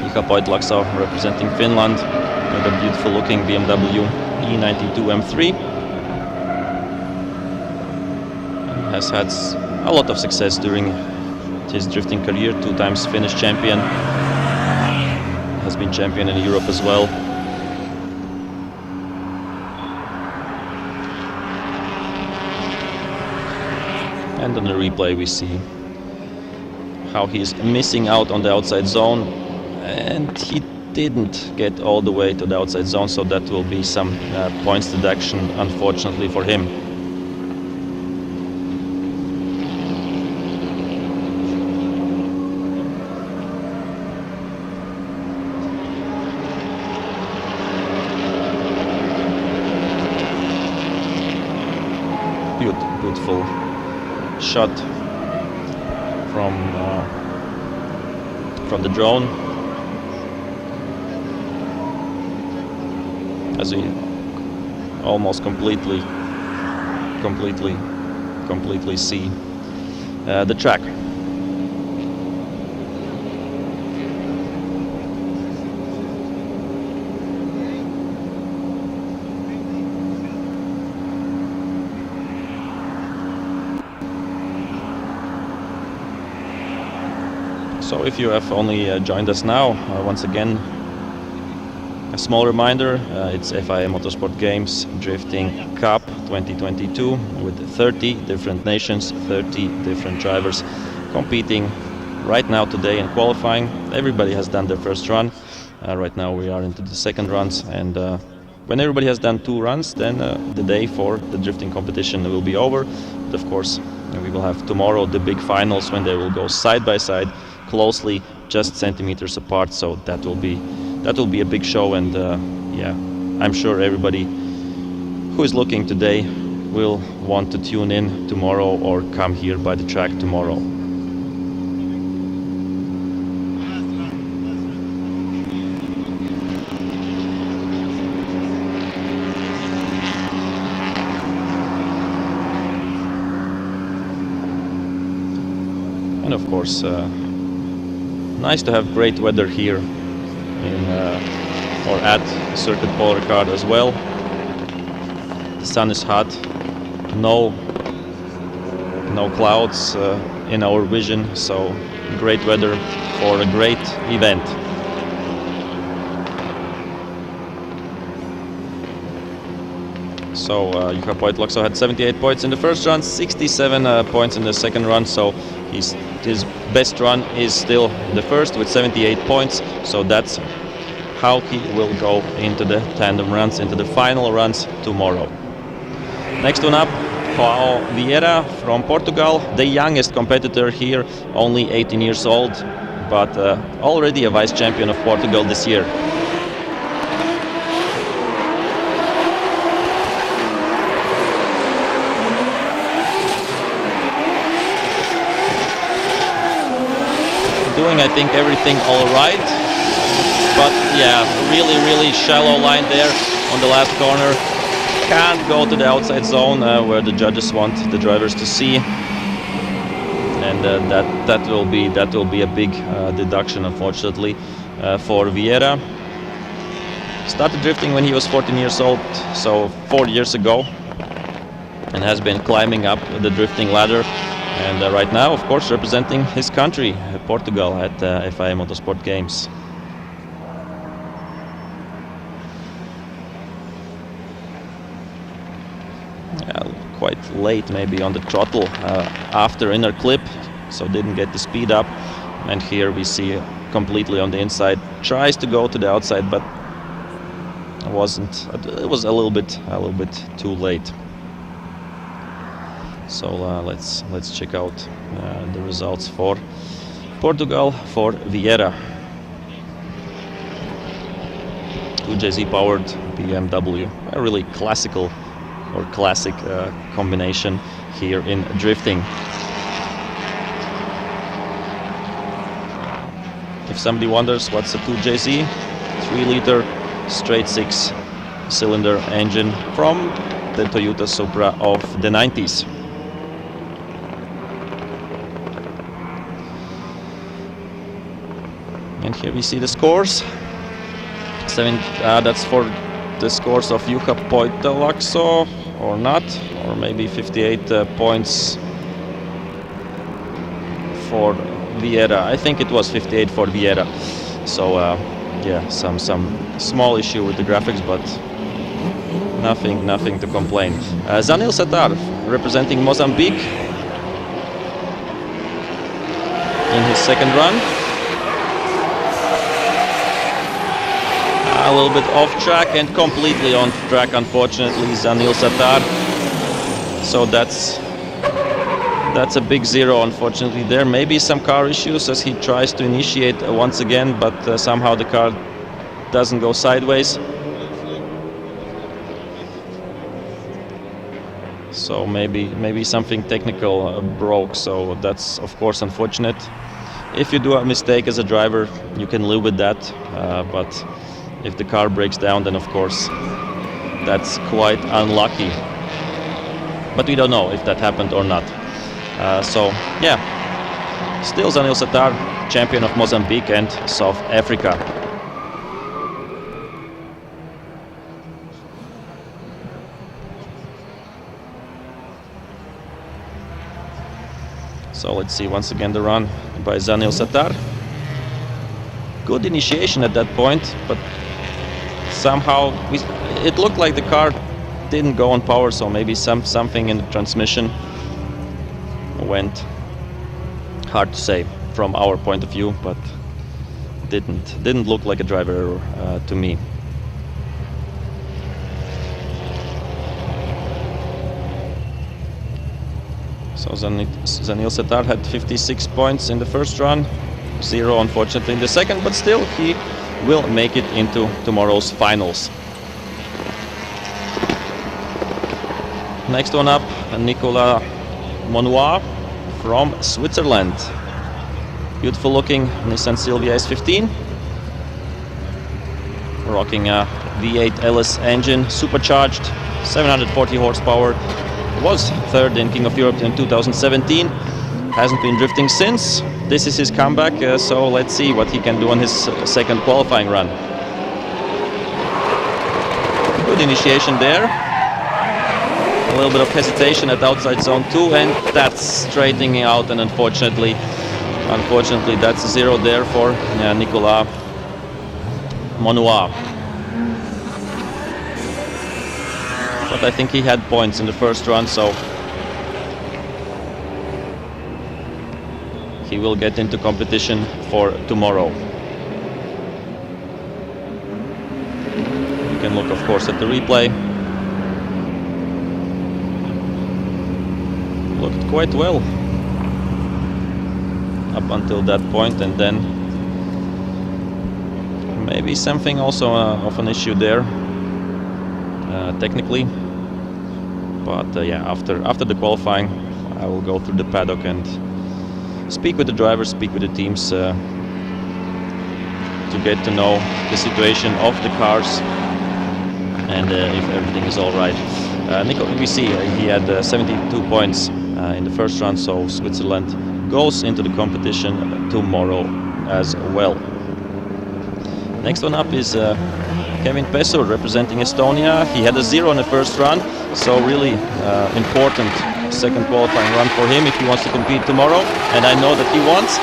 Jukka Poitolakso representing Finland with a beautiful looking BMW E92 M3. And has had a lot of success during his drifting career, 2 times Finnish champion. Has been champion in Europe as well. And on the replay we see how he's missing out on the outside zone, and he didn't get all the way to the outside zone, so that will be some points deduction, unfortunately for him. Beautiful shot from the drone, as we almost completely see the track. So if you have only joined us now, once again, a small reminder, it's FIA Motorsport Games Drifting Cup 2022 with 30 different nations, 30 different drivers competing right now today in qualifying. Everybody has done their first run. Right now we are into the second runs, and when everybody has done 2 runs, then the day for the drifting competition will be over. But of course, we will have tomorrow the big finals when they will go side by side, closely, just centimeters apart. So that will be a big show, and yeah, I'm sure everybody who is looking today will want to tune in tomorrow or come here by the track tomorrow. And of course, nice to have great weather here in or at Circuit Paul Ricard as well. The sun is hot, no clouds in our vision, so great weather for a great event. So Juha Poitlokso had 78 points in the first run, 67 points in the second run, so his best run is still the first with 78 points, so that's how he will go into the tandem runs, into the final runs tomorrow. Next one up, João Vieira from Portugal, the youngest competitor here, only 18 years old, but already a vice champion of Portugal this year. Doing, I think, everything all right, but yeah, really shallow line there on the last corner. Can't go to the outside zone where the judges want the drivers to see, and that will be a big deduction, unfortunately, for Vieira. Started drifting when he was 14 years old, so 4 years ago, and has been climbing up the drifting ladder. And right now, of course, representing his country, Portugal, at FIA Motorsport Games. Quite late maybe on the throttle after inner clip, so didn't get the speed up. And here we see completely on the inside, tries to go to the outside, but it was a little bit too late. So let's check out the results for Portugal for Vieira. 2JZ powered BMW, a really classic combination here in drifting. If somebody wonders what's a 2JZ, 3-liter straight 6-cylinder engine from the Toyota Supra of the 90s. And here we see the scores. That's for the scores of Juha Poitlokso, or not, or maybe 58 points for Vieira. I think it was 58 for Vieira. So yeah, some small issue with the graphics, but nothing to complain. Zanil Satar representing Mozambique in his second run. A little bit off track and completely on track, unfortunately, Zanil Satar. So that's a big zero, unfortunately. There may be some car issues as he tries to initiate once again, but somehow the car doesn't go sideways. So maybe something technical broke. So that's of course unfortunate. If you do a mistake as a driver, you can live with that, but if the car breaks down, then of course that's quite unlucky. But we don't know if that happened or not. So yeah, still Zanil Satar, champion of Mozambique and South Africa. So let's see once again the run by Zanil Satar. Good initiation at that point, but somehow it looked like the car didn't go on power, so maybe something in the transmission went. Hard to say from our point of view, but didn't look like a driver error to me. So Zanil Satar had 56 points in the first run, 0 unfortunately in the second, but still he will make it into tomorrow's finals. next one up, Nicolas Monnois from Switzerland. Beautiful looking Nissan Silvia S15. Rocking a V8 LS engine, supercharged, 740 horsepower. Was third in King of Europe in 2017. Hasn't been drifting since. This is his comeback, so let's see what he can do on his second qualifying run. Good initiation there. A little bit of hesitation at outside zone 2, and that's straightening out, and unfortunately that's 0 there for Nicolas Monnois. But I think he had points in the first run, so he will get into competition for tomorrow. You can look, of course, at the replay. Looked quite well up until that point, and then maybe something also of an issue there technically. But yeah, after the qualifying, I will go through the paddock and speak with the drivers, speak with the teams to get to know the situation of the cars and if everything is all right. Nico, we see he had 72 points in the first run, so Switzerland goes into the competition tomorrow as well. Next one up is Kevin Pesur representing Estonia. He had a 0 in the first run, so really important second qualifying run for him if he wants to compete tomorrow, and I know that he wants.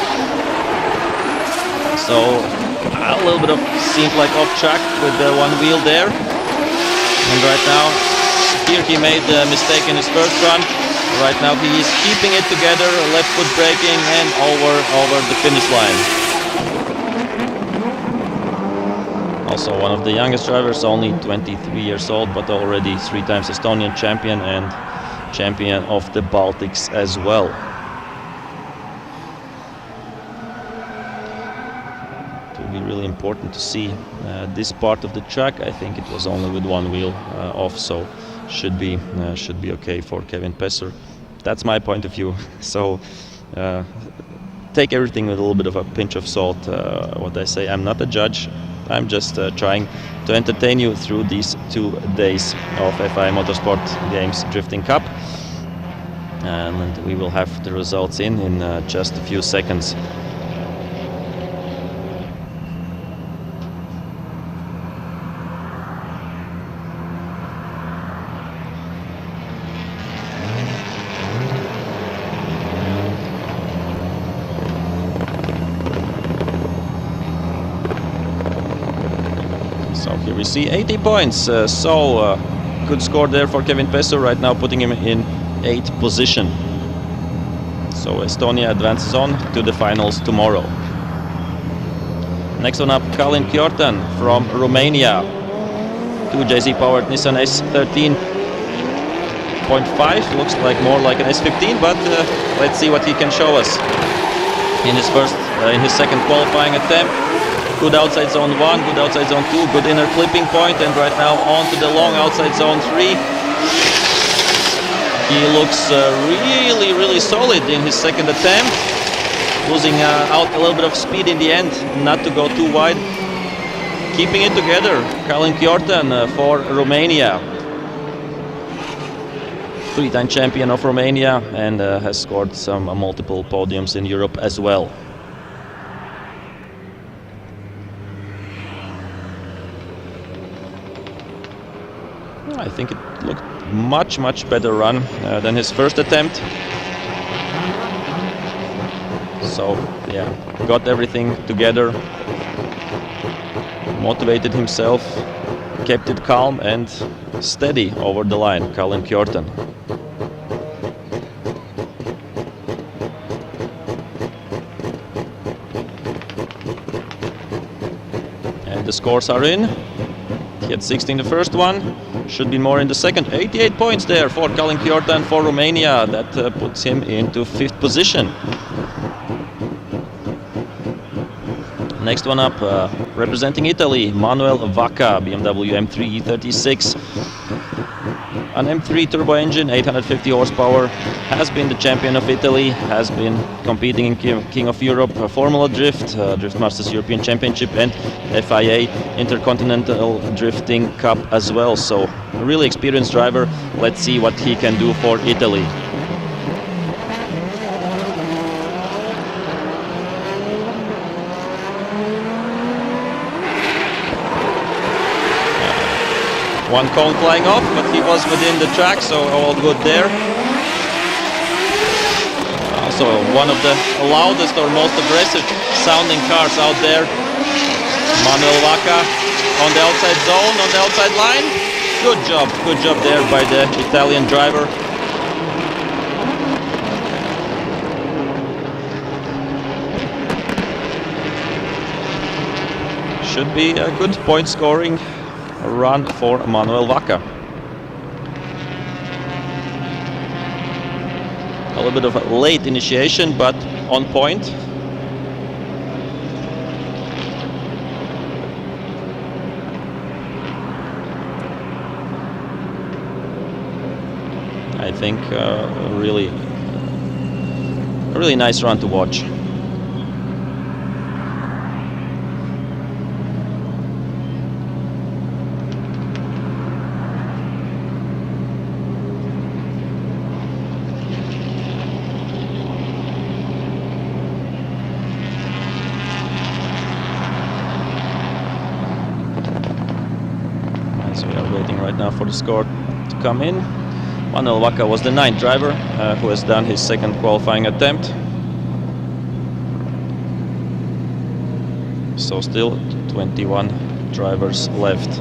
So a little bit of seemed like off track with the one wheel there, and right now here he made a mistake in his first run. Right now he is keeping it together, left foot braking, and over the finish line. Also one of the youngest drivers, only 23 years old, but already 3 times Estonian champion and champion of the Baltics as well. It will be really important to see this part of the track. I think it was only with one wheel off, so should be okay for Kevin Pesur. That's my point of view. So take everything with a little bit of a pinch of salt. What I say, I'm not a judge. I'm just trying to entertain you through these 2 days of FIA Motorsport Games Drifting Cup, and we will have the results in just a few seconds. So here we see 80 points, good score there for Kevin Pesur, right now putting him in 8th position. So Estonia advances on to the finals tomorrow. Next one up, Kalin Kjortan from Romania. 2JZ powered Nissan S13.5, looks like more like an S15, but let's see what he can show us in his second qualifying attempt. Good outside zone 1, good outside zone 2, good inner clipping point, and right now on to the long outside zone 3. He looks really solid in his second attempt, losing out a little bit of speed in the end, not to go too wide. Keeping it together, Kalin Kjortan for Romania. 3-time champion of Romania, and has scored some multiple podiums in Europe as well. I think it looked much better run than his first attempt. So yeah, got everything together, motivated himself, kept it calm and steady over the line, Kalin Kjortan. And the scores are in. He had 16 the first one, should be more in the second. 88 points there for Kalin Kjortan for Romania. That puts him into 5th position. Next one up, representing Italy, Manuel Vacca, BMW M3 E36. An M3 turbo engine, 850 horsepower, has been the champion of Italy, has been competing in King of Europe Formula Drift, Drift Masters European Championship and FIA Intercontinental Drifting Cup as well. So a really experienced driver. Let's see what he can do for Italy. One cone flying off, but he was within the track, so all good there. Also one of the loudest or most aggressive sounding cars out there. Manuel Vacca on the outside zone, on the outside line. Good job there by the Italian driver. Should be a good point scoring run for Manuel Vacca. A little bit of a late initiation, but on point. I think a really nice run to watch. We are waiting right now for the score to come in. Manuel Vacca was the 9th driver who has done his second qualifying attempt. So still 21 drivers left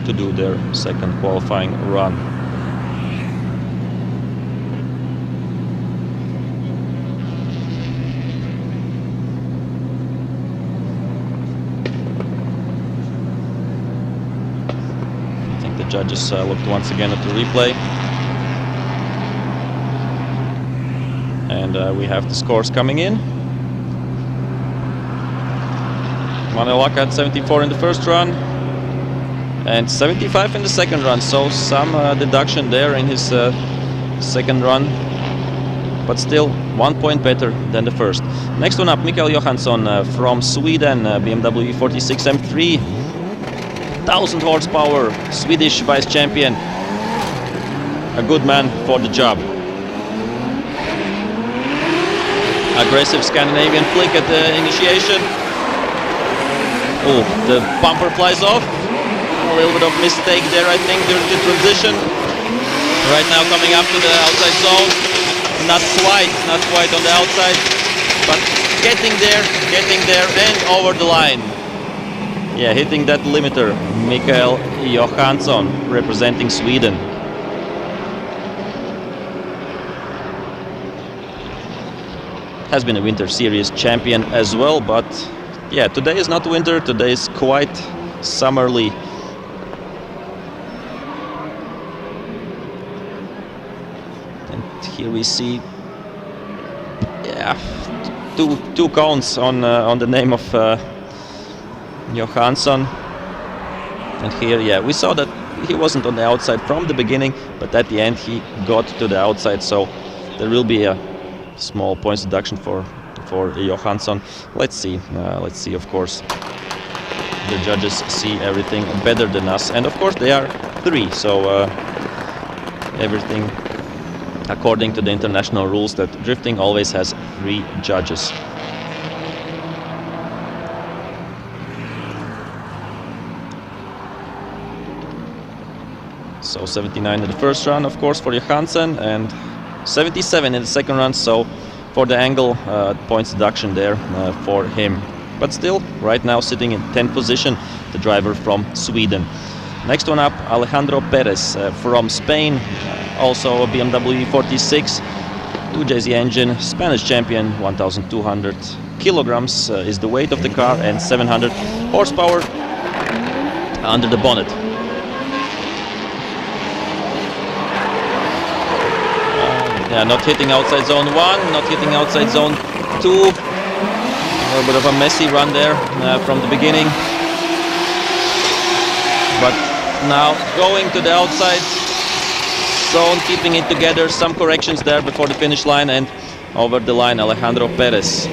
to do their second qualifying run. Judges looked once again at the replay, and we have the scores coming in. Manuel Vacca had 74 in the first run and 75 in the second run, so some deduction there in his second run, but still 1 point better than the first. Next one up, Mikael Johansson from Sweden, BMW 46 M3. 1000 horsepower, Swedish vice champion. A good man for the job. Aggressive Scandinavian flick at the initiation. Oh, the bumper flies off. A little bit of mistake there, I think, during the transition. Right now coming up to the outside zone. Not quite on the outside, but getting there and over the line. Yeah, hitting that limiter, Mikael Johansson representing Sweden. Has been a Winter Series champion as well, but yeah, today is not winter, today is quite summerly. And here we see, yeah, two cones on the name of Johansson. And here, yeah, we saw that he wasn't on the outside from the beginning, but at the end he got to the outside, so there will be a small points deduction for Johansson. Let's see, of course. The judges see everything better than us, and of course they are 3, so everything according to the international rules that drifting always has 3 judges. So 79 in the first run, of course, for Johansson, and 77 in the second run, so for the angle, points deduction there for him. But still, right now sitting in 10th position, the driver from Sweden. Next one up, Alejandro Perez from Spain, also a BMW 46, 2JZ engine, Spanish champion, 1,200 kilograms is the weight of the car, and 700 horsepower under the bonnet. Yeah, not hitting outside zone 1, not hitting outside zone 2. A little bit of a messy run there from the beginning. But Now going to the outside zone, keeping it together, some corrections there before the finish line, and over the line Alejandro Perez.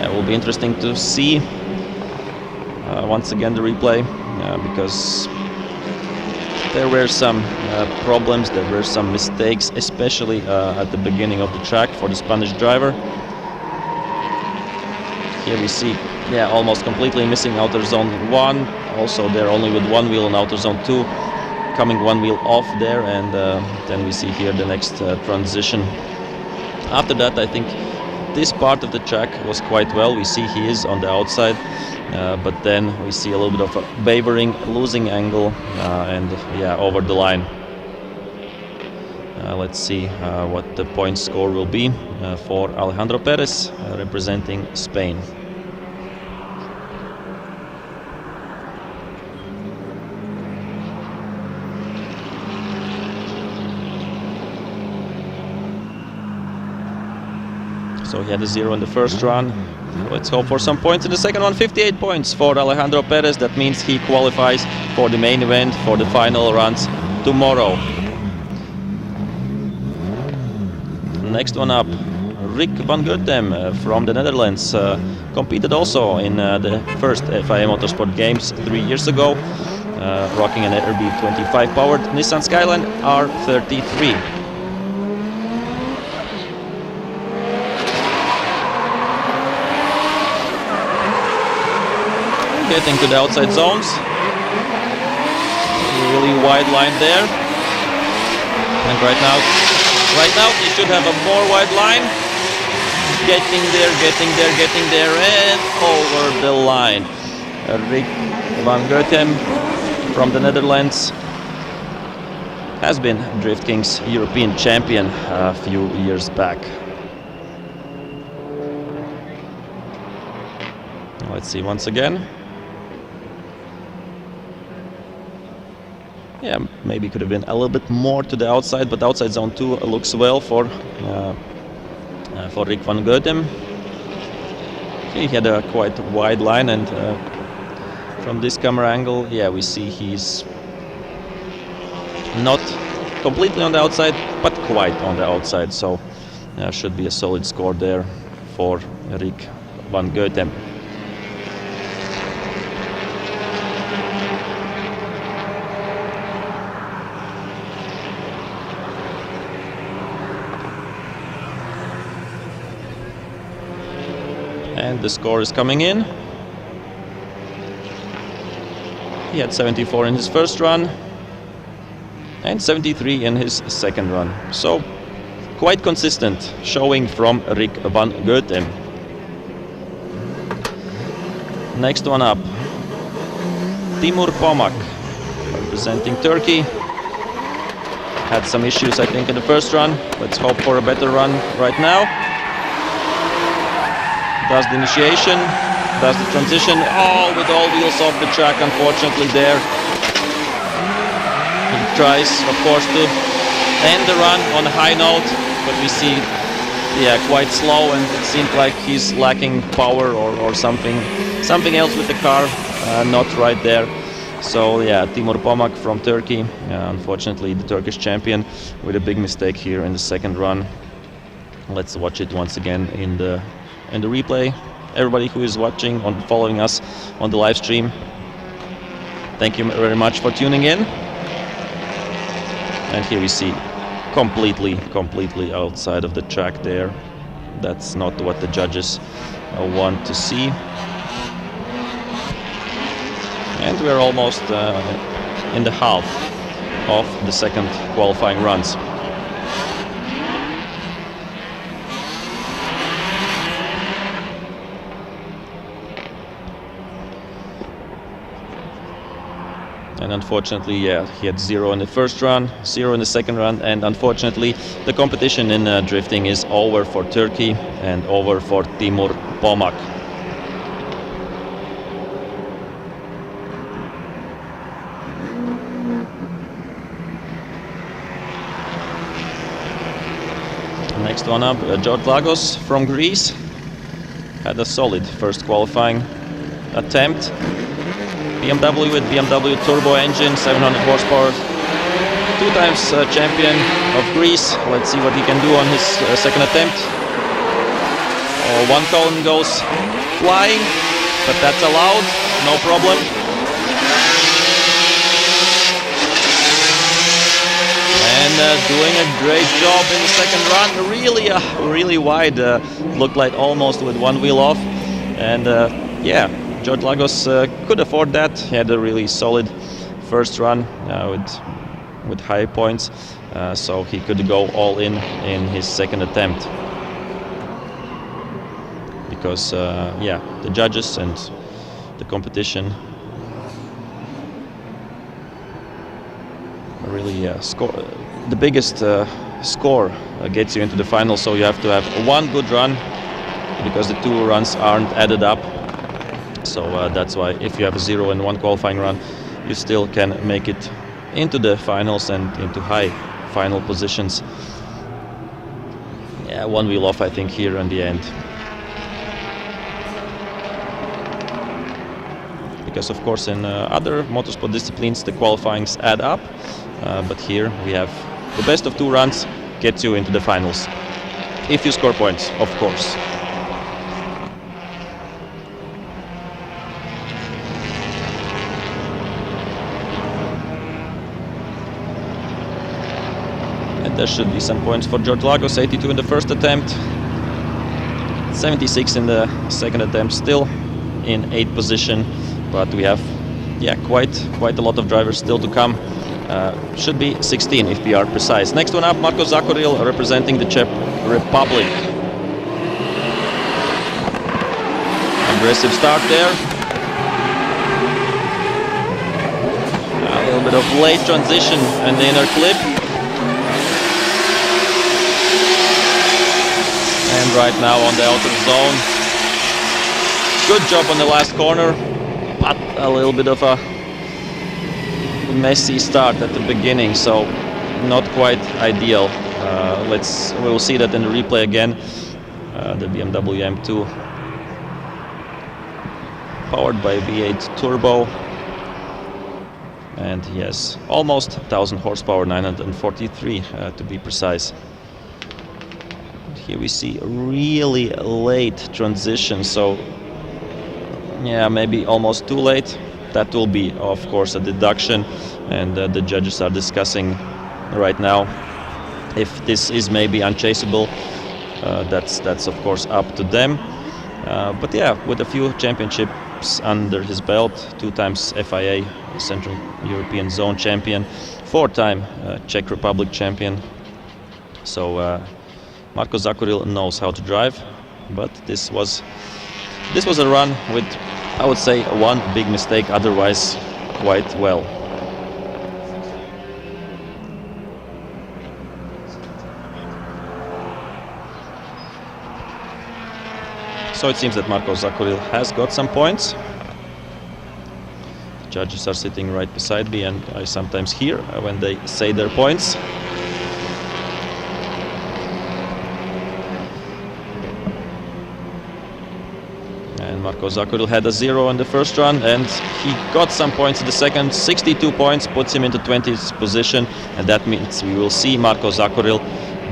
It will be interesting to see once again the replay, because there were some problems, there were some mistakes, especially at the beginning of the track for the Spanish driver. Here we see, almost completely missing outer zone 1. Also there only with one wheel on outer zone 2, coming one wheel off there, and then we see here the next transition. After that, I think this part of the track was quite well. We see he is on the outside, but then we see a little bit of a wavering, losing angle, and over the line. Let's see what the point score will be for Alejandro Perez, representing Spain. So he had a 0 in the first run. Let's hope for some points in the second one. 58 points for Alejandro Perez. That means he qualifies for the main event, for the final runs tomorrow. Next one up, Rick van Goethem from the Netherlands. Competed also in the first FIA Motorsport Games 3 years ago, rocking an RB25 powered Nissan Skyline R33. Getting to the outside zones, really wide line there, and right now he should have a more wide line. Getting there, and over the line. Rick van Goethem from the Netherlands has been Drift King's European champion a few years back. Let's see once again. Maybe could have been a little bit more to the outside, but outside zone 2 looks well for Rick van Goethem. He had a quite wide line, and from this camera angle, we see he's not completely on the outside, but quite on the outside. So should be a solid score there for Rick van Goethem. And the score is coming in. He had 74 in his first run and 73 in his second run. So quite consistent showing from Rick van Goethem. Next one up, Timur Pomak, representing Turkey. Had some issues, I think, in the first run. Let's hope for a better run right now. Does the initiation, does the transition, with all wheels off the track, unfortunately there. He tries, of course, to end the run on a high note, but we see, quite slow, and it seemed like he's lacking power or something else with the car, not right there. So Timur Pomak from Turkey, unfortunately the Turkish champion, with a big mistake here in the second run. Let's watch it once again in the replay. Everybody who is watching and following us on the live stream, thank you very much for tuning in. And here we see completely outside of the track there. That's not what the judges want to see. And we're almost in the half of the second qualifying runs. And unfortunately, he had 0 in the first run, 0 in the second run, and unfortunately the competition in drifting is over for Turkey and over for Timur Pomak. Next one up, George Lagos from Greece. Had a solid first qualifying attempt. BMW with BMW turbo engine, 700 horsepower. 2 times champion of Greece. Let's see what he can do on his second attempt. Oh, one cone goes flying, but that's allowed, no problem. And doing a great job in the second run. Really wide. Looked like almost with one wheel off. And yeah, George Lagos could afford that. He had a really solid first run with high points, so he could go all in his second attempt. Because yeah, the judges and the competition really score. The biggest score gets you into the final, so you have to have one good run, because the 2 runs aren't added up. So that's why if you have a 0 and 1 qualifying run, you still can make it into the finals and into high final positions. Yeah, one wheel off, I think, here in the end. Because of course in other motorsport disciplines the qualifyings add up, but here we have the best of 2 runs gets you into the finals, if you score points, of course. And there should be some points for George Lagos. 82 in the first attempt, 76 in the second attempt, still in 8th position. But we have, yeah, quite a lot of drivers still to come. Should be 16 if we are precise. Next one up, Marko Zakoril representing the Czech Republic. Aggressive start there. A little bit of late transition and the inner clip. And right now on the outer zone. Good job on the last corner. But a little bit of a messy start at the beginning, so not quite ideal. We will see that in the replay again. The BMW M2 powered by V8 turbo, and yes, almost 1000 horsepower, 943 to be precise. Here we see a really late transition, so yeah, maybe almost too late. That will be, of course, a deduction, and the judges are discussing right now if this is maybe unchaseable. That's of course up to them. But yeah, with a few championships under his belt, 2 times FIA Central European Zone champion, 4-time Czech Republic champion. So Marko Zakoril knows how to drive, but this was a run with, I would say, one big mistake, otherwise quite well. So it seems that Marko Zakoril has got some points. Judges are sitting right beside me, and I sometimes hear when they say their points. And Marko Zakoril had a 0 in the first run, and he got some points in the second. 62 points puts him into 20th position, and that means we will see Marko Zakoril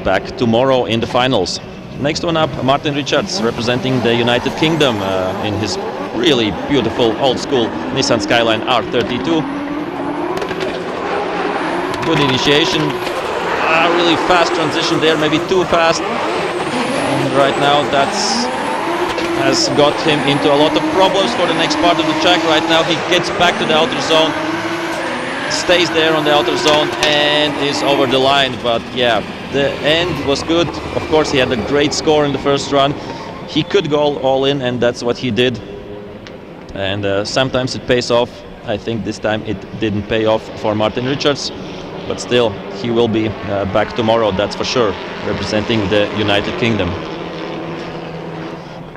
back tomorrow in the finals. Next one up, Martin Richards representing the United Kingdom in his really beautiful old school Nissan Skyline R32. Good initiation, really fast transition there, maybe too fast. And right now has got him into a lot of problems for the next part of the track. Right now he gets back to the outer zone, stays there on the outer zone, and is over the line. But yeah, the end was good. Of course, he had a great score in the first run. He could go all in, and that's what he did. And sometimes it pays off. I think this time it didn't pay off for Martin Richards, but still, he will be back tomorrow, that's for sure, representing the United Kingdom.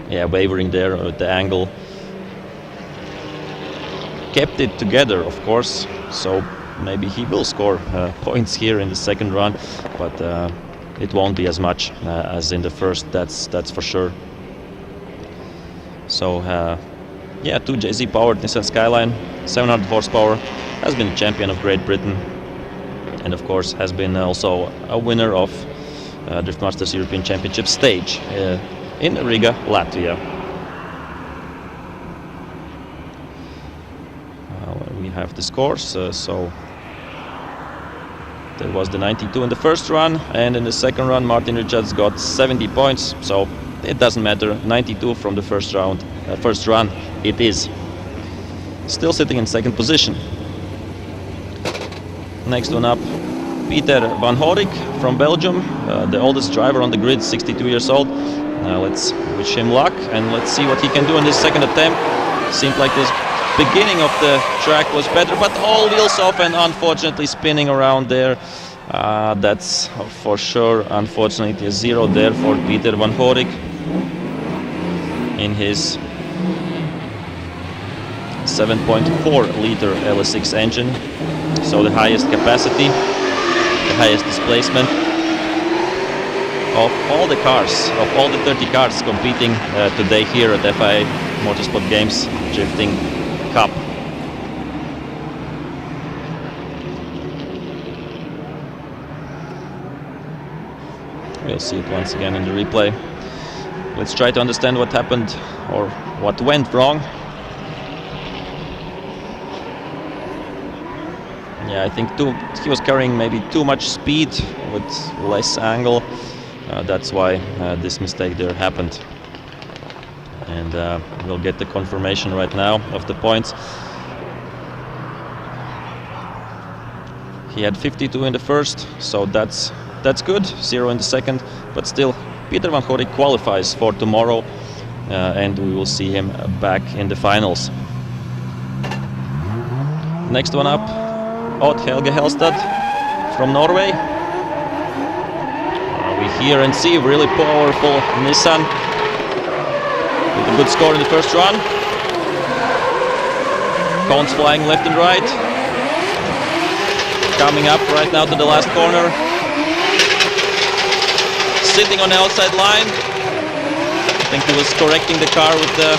Yeah, wavering there at the angle. Kept it together, of course, so maybe he will score points here in the second run, but it won't be as much as in the first, that's for sure. So Yeah, 2JZ powered Nissan Skyline, 700 horsepower, has been champion of Great Britain, and of course has been also a winner of Drift Masters European Championship stage in Riga, Latvia. We have the scores, so there was the 92 in the first run, and in the second run Martin Richards got 70 points, so it doesn't matter. 92 from the first run it is. Still sitting in second position. Next one up, Peter van Horik from Belgium, the oldest driver on the grid, 62 years old. Let's wish him luck, and let's see what he can do in this second attempt. Seemed like this beginning of the track was better, but all wheels off and unfortunately spinning around there. That's for sure, unfortunately, a 0 there for Peter van Horik in his 7.4 liter LS6 engine, so the highest capacity, the highest displacement of all the cars, of all the 30 cars competing today here at FIA Motorsport Games Drifting Cup. We'll see it once again in the replay. Let's try to understand what happened or what went wrong. Yeah, I think he was carrying maybe too much speed with less angle. That's why this mistake there happened. And we'll get the confirmation right now of the points. He had 52 in the first, so that's good. 0 in the second, but still Peter van Horik qualifies for tomorrow, and we will see him back in the finals. Next one up, Odd Helge Helstad from Norway. We hear and see really powerful Nissan with a good score in the first run. Cones flying left and right. Coming up right now to the last corner. Sitting on the outside line. I think he was correcting the car with the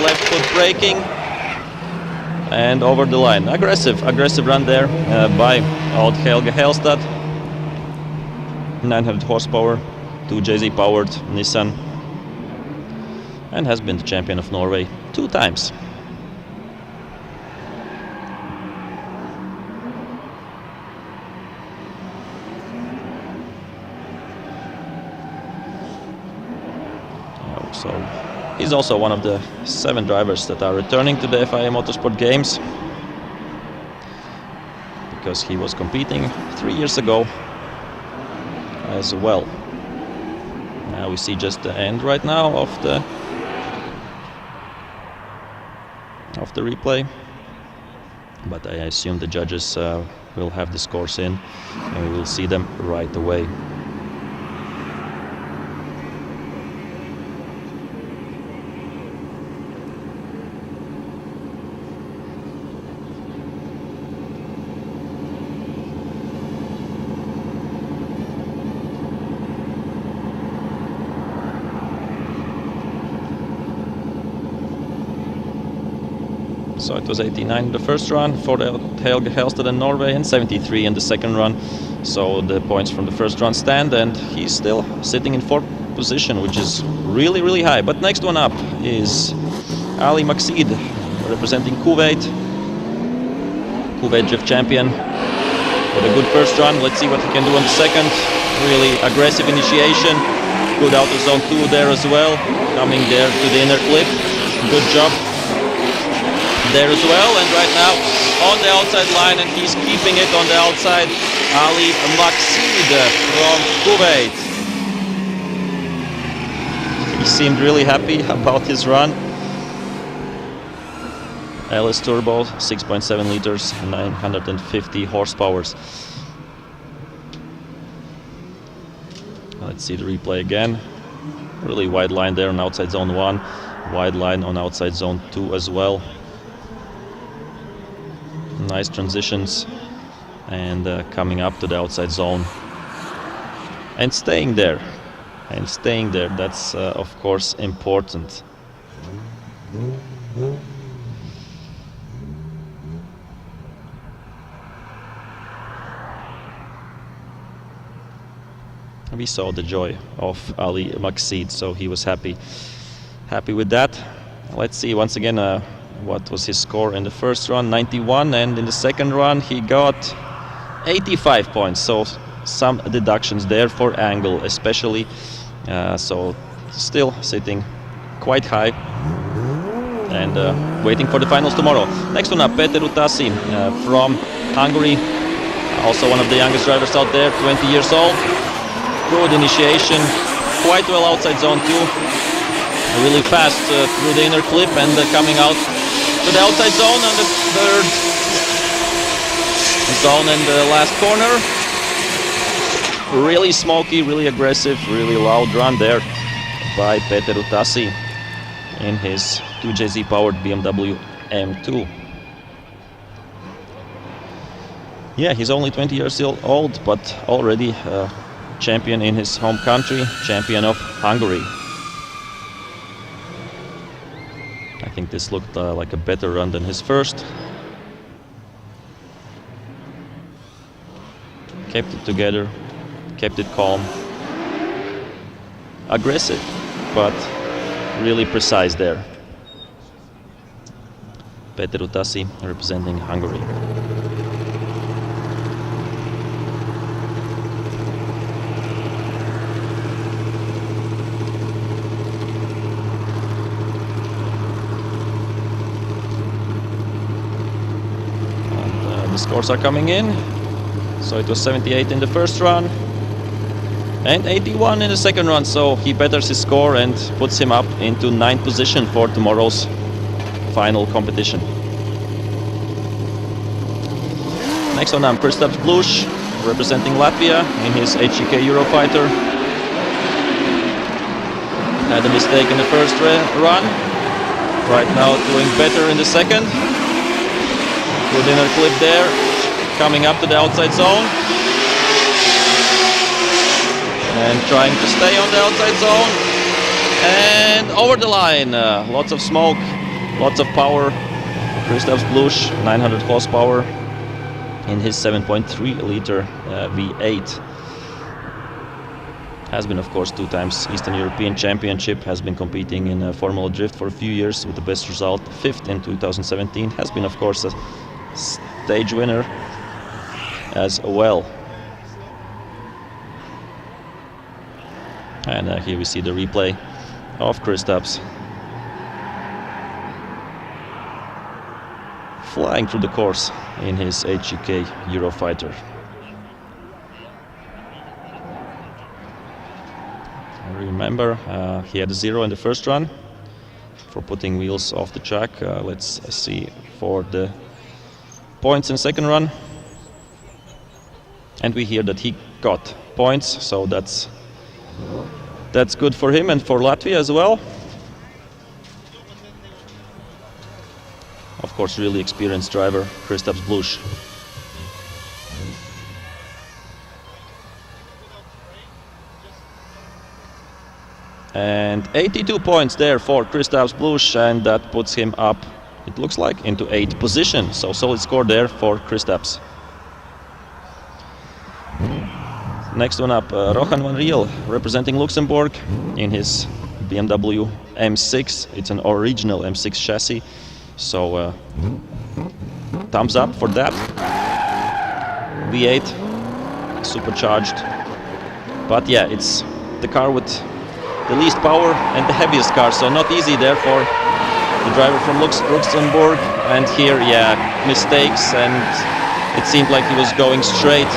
left foot braking. And over the line. Aggressive run there by Odd Helge Helstad. 900 horsepower, 2JZ powered Nissan, and has been the champion of Norway 2 times. So he's also one of the 7 drivers that are returning to the FIA Motorsport Games, because he was competing 3 years ago as well. Now we see just the end right now of the replay, but I assume the judges will have the scores in and we will see them right away. So it was 89 in the first run for the Helge Helstad in Norway and 73 in the second run. So the points from the first run stand, and he's still sitting in 4th position, which is really, really high. But next one up is Ali Maksid, representing Kuwait drift champion, with a good first run. Let's see what he can do on the second. Really aggressive initiation. Good out of zone 2 there as well. Coming there to the inner clip. Good job there as well, and right now on the outside line, and he's keeping it on the outside, Ali Maksid from Kuwait. He seemed really happy about his run. LS Turbo, 6.7 liters, 950 horsepower. Let's see the replay again. Really wide line there on outside zone 1, wide line on outside zone 2 as well. Nice transitions, and coming up to the outside zone and staying there. That's of course important. We saw the joy of Ali Maksid, so he was happy with that. Let's see once again what was his score in the first run, 91, and in the second run he got 85 points, so some deductions there for angle especially, so still sitting quite high and waiting for the finals tomorrow. Next one up, Peter Utassi from Hungary, also one of the youngest drivers out there, 20 years old. Good initiation, quite well outside zone too, really fast through the inner clip and coming out to the outside zone on the third zone and the last corner. Really smoky, really aggressive, really loud run there by Peter Utassi in his 2JZ powered BMW M2. Yeah, he's only 20 years old, but already champion in his home country, champion of Hungary. I think this looked like a better run than his first. Kept it together, kept it calm. Aggressive, but really precise there. Peter Utassi representing Hungary. The scores are coming in. So it was 78 in the first run and 81 in the second run, so he betters his score and puts him up into 9th position for tomorrow's final competition. Next one, Kristaps Blush representing Latvia in his HGK Eurofighter. Had a mistake in the first run, right now doing better in the second. Good inner clip there, coming up to the outside zone and trying to stay on the outside zone and over the line. Lots of smoke, lots of power. Kristaps Blush, 900 horsepower in his 7.3 liter V8. Has been, of course, 2 times Eastern European Championship, has been competing in Formula Drift for a few years with the best result, 5th in 2017. Has been, of course, a stage winner as well. And here we see the replay of Kristaps flying through the course in his HGK Eurofighter. Remember, he had a 0 in the first run for putting wheels off the track. Let's see for the points in second run. And we hear that he got points, so that's good for him and for Latvia as well. Of course, really experienced driver, Kristaps Blush. And 82 points there for Kristaps Blush, and that puts him up, it looks like, into 8th position. So solid score there for Kristaps. Next one up, Rohan van Riel representing Luxembourg in his BMW M6. It's an original M6 chassis, so thumbs up for that. V8, supercharged. But yeah, it's the car with the least power and the heaviest car, so not easy there for the driver from Luxembourg. And here, yeah, mistakes, and it seemed like he was going straight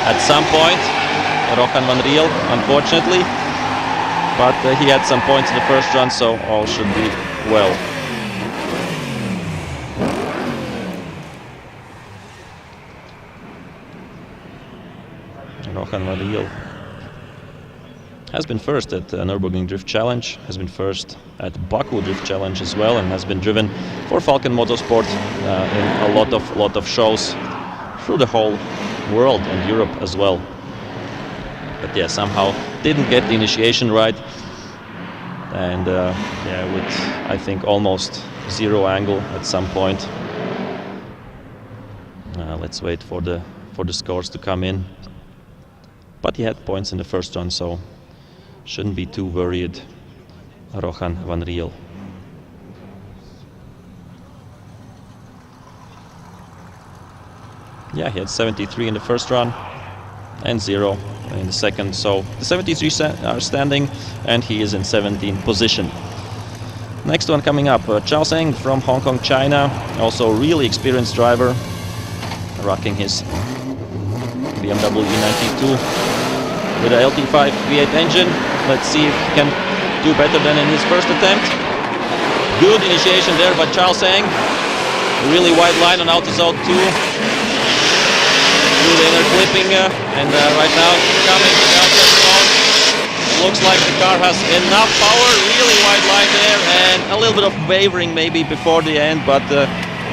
at some point, Rohan van Riel, unfortunately, but he had some points in the first run, so all should be well. Rohan van Riel has been first at Nürburgring Drift Challenge, has been first at Baku Drift Challenge as well, and has been driven for FIA Motorsport in a lot of shows through the whole world and Europe as well. But yeah, somehow didn't get the initiation right. and yeah, with I think almost zero angle at some point. Let's wait for the scores to come in. But he had points in the first run, so shouldn't be too worried. Rohan van Riel. Yeah, he had 73 in the first run and 0 in the second. So the 73 are standing, and he is in 17th position. Next one coming up, Chao Zheng from Hong Kong, China. Also a really experienced driver, rocking his BMW E92 with a LT5 V8 engine. Let's see if he can do better than in his first attempt. Good initiation there by Chao Zheng. Really wide line on outer zone 2. Through the inner clipping, and right now coming to the outside zone. Looks like the car has enough power. Really wide line there, and a little bit of wavering maybe before the end, but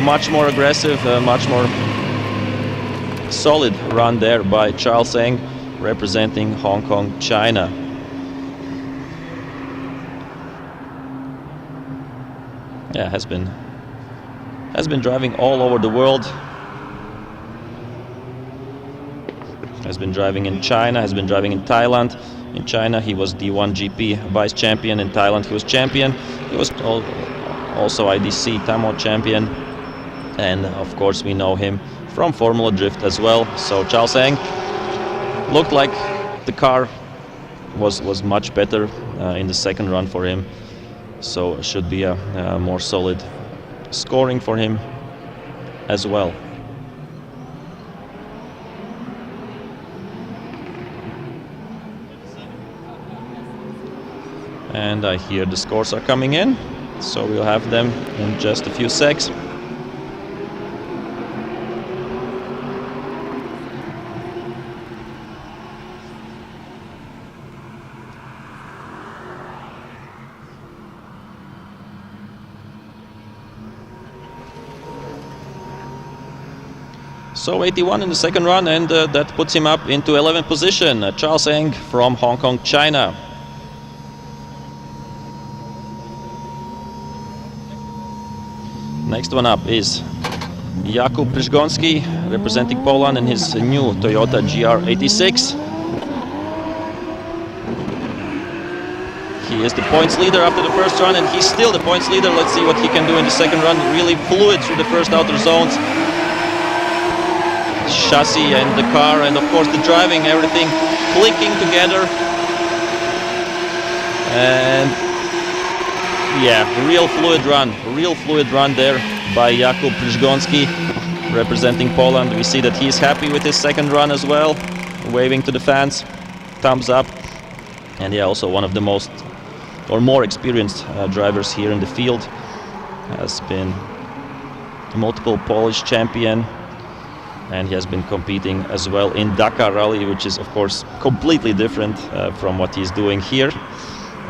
much more aggressive, much more solid run there by Chao Zheng, representing Hong Kong, China. Yeah, has been driving all over the world. Has been driving in China, has been driving in Thailand. In China he was D1 GP vice champion. In Thailand he was champion. He was also IDC Tamo champion. And of course we know him from Formula Drift as well. So Chao Zheng looked like the car was much better in the second run for him. So it should be a more solid scoring for him as well. And I hear the scores are coming in, so we'll have them in just a few secs. So 81 in the second run, and that puts him up into 11th position. Chao Zheng from Hong Kong, China. Next one up is Jakub Przygoński, representing Poland in his new Toyota GR86. He is the points leader after the first run, and he's still the points leader. Let's see what he can do in the second run. Really fluid through the first outer zones. Chassis and the car, and of course the driving, everything clicking together. And yeah, real fluid run there by Jakub Przygoński, representing Poland. We see that he's happy with his second run as well, waving to the fans, thumbs up. And yeah, also one of the most or more experienced drivers here in the field. Has been multiple Polish champion, and he has been competing as well in Dakar Rally, which is of course completely different from what he's doing here.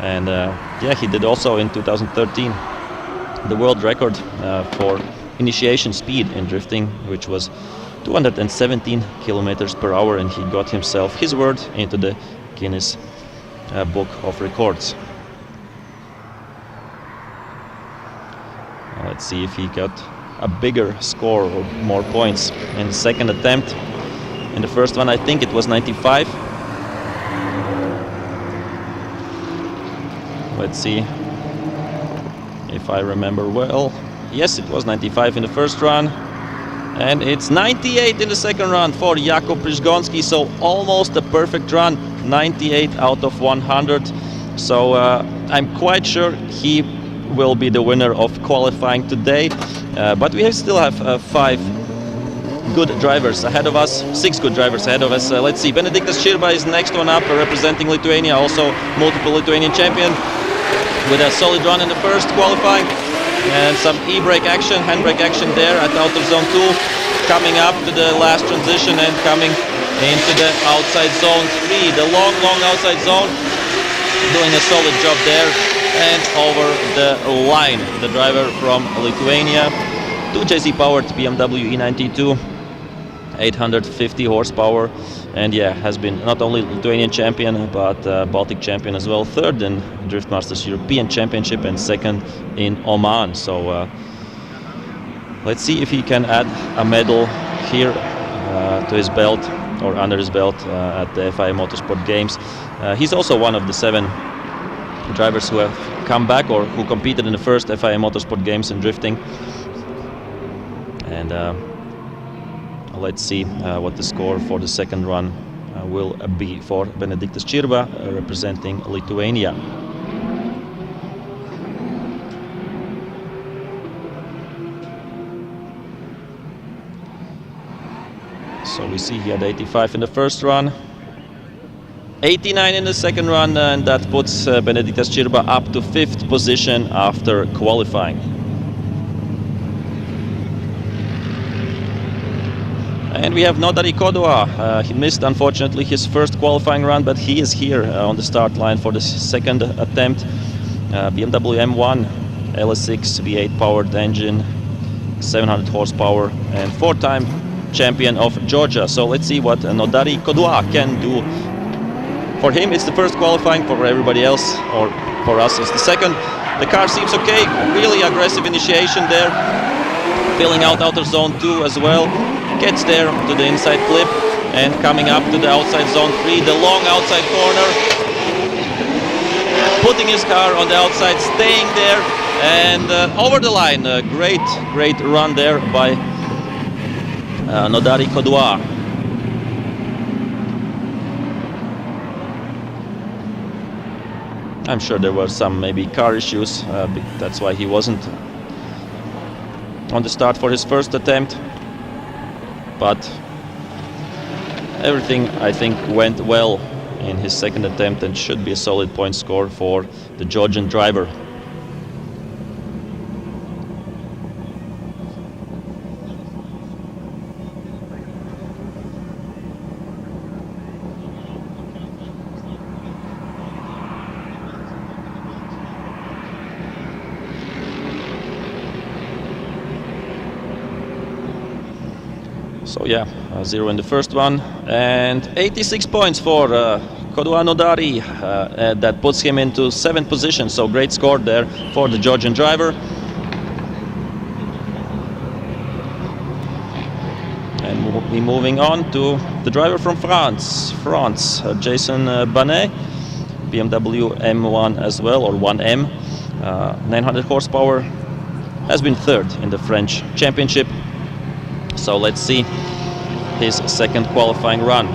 And yeah, he did also in 2013 the world record for initiation speed in drifting, which was 217 kilometers per hour, and he got himself his word into the Guinness Book of Records. Let's see if he got a bigger score or more points in the second attempt. In the first one, I think it was 95. Let's see if I remember well. Yes, it was 95 in the first run, and it's 98 in the second run for Jakub Przygoński, so almost a perfect run, 98 out of 100. So I'm quite sure he will be the winner of qualifying today, but we still have 5 good drivers ahead of us, 6 good drivers ahead of us. Let's see, Benediktas Širba is next one up, representing Lithuania, also multiple Lithuanian champion, with a solid run in the first qualifying, and some e-brake action, handbrake action there at outer zone 2, coming up to the last transition and coming into the outside zone 3, the long outside zone, doing a solid job there and over the line. The driver from Lithuania, 2JZ powered BMW E92, 850 horsepower, And yeah, has been not only Lithuanian champion but Baltic champion as well, third in Drift Masters European Championship and second in Oman. So let's see if he can add a medal here to his belt or under his belt at the FIA Motorsport Games. He's also one of the 7 drivers who have come back or who competed in the first FIA Motorsport Games in drifting. And let's see what the score for the second run will be for Benediktas Čirba, representing Lithuania. So we see he had 85 in the first run, 89 in the second run, and that puts Benediktas Čirba up to 5th position after qualifying. And we have Nodari Kodua. He missed, unfortunately, his first qualifying run, but he is here on the start line for the second attempt. BMW M1 LS6 V8 powered engine, 700 horsepower, and 4-time champion of Georgia. So let's see what Nodari Kodua can do. For him, it's the first qualifying. For everybody else, or for us, it's the second. The car seems okay. Really aggressive initiation there. Filling out outer zone 2 as well. Gets there to the inside clip and coming up to the outside zone 3, the long outside corner. Putting his car on the outside, staying there and over the line. Great run there by Nodari Kodua. I'm sure there were some maybe car issues, that's why he wasn't on the start for his first attempt. But everything, I think, went well in his second attempt and should be a solid point score for the Georgian driver. So yeah, 0 in the first one and 86 points for Kodua Nodari. That puts him into 7th position, so great score there for the Georgian driver. And we're moving on to the driver from France, Jason Banet, BMW M1 as well, or 1M, 900 horsepower, has been 3rd in the French championship. So let's see his second qualifying run.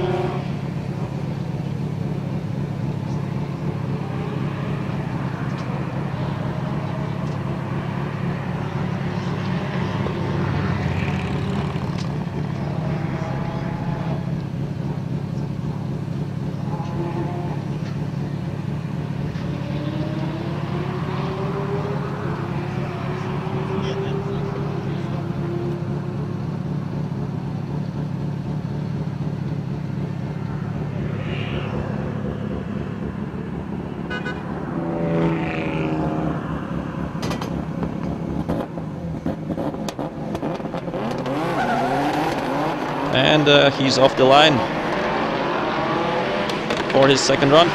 And he's off the line for his second run.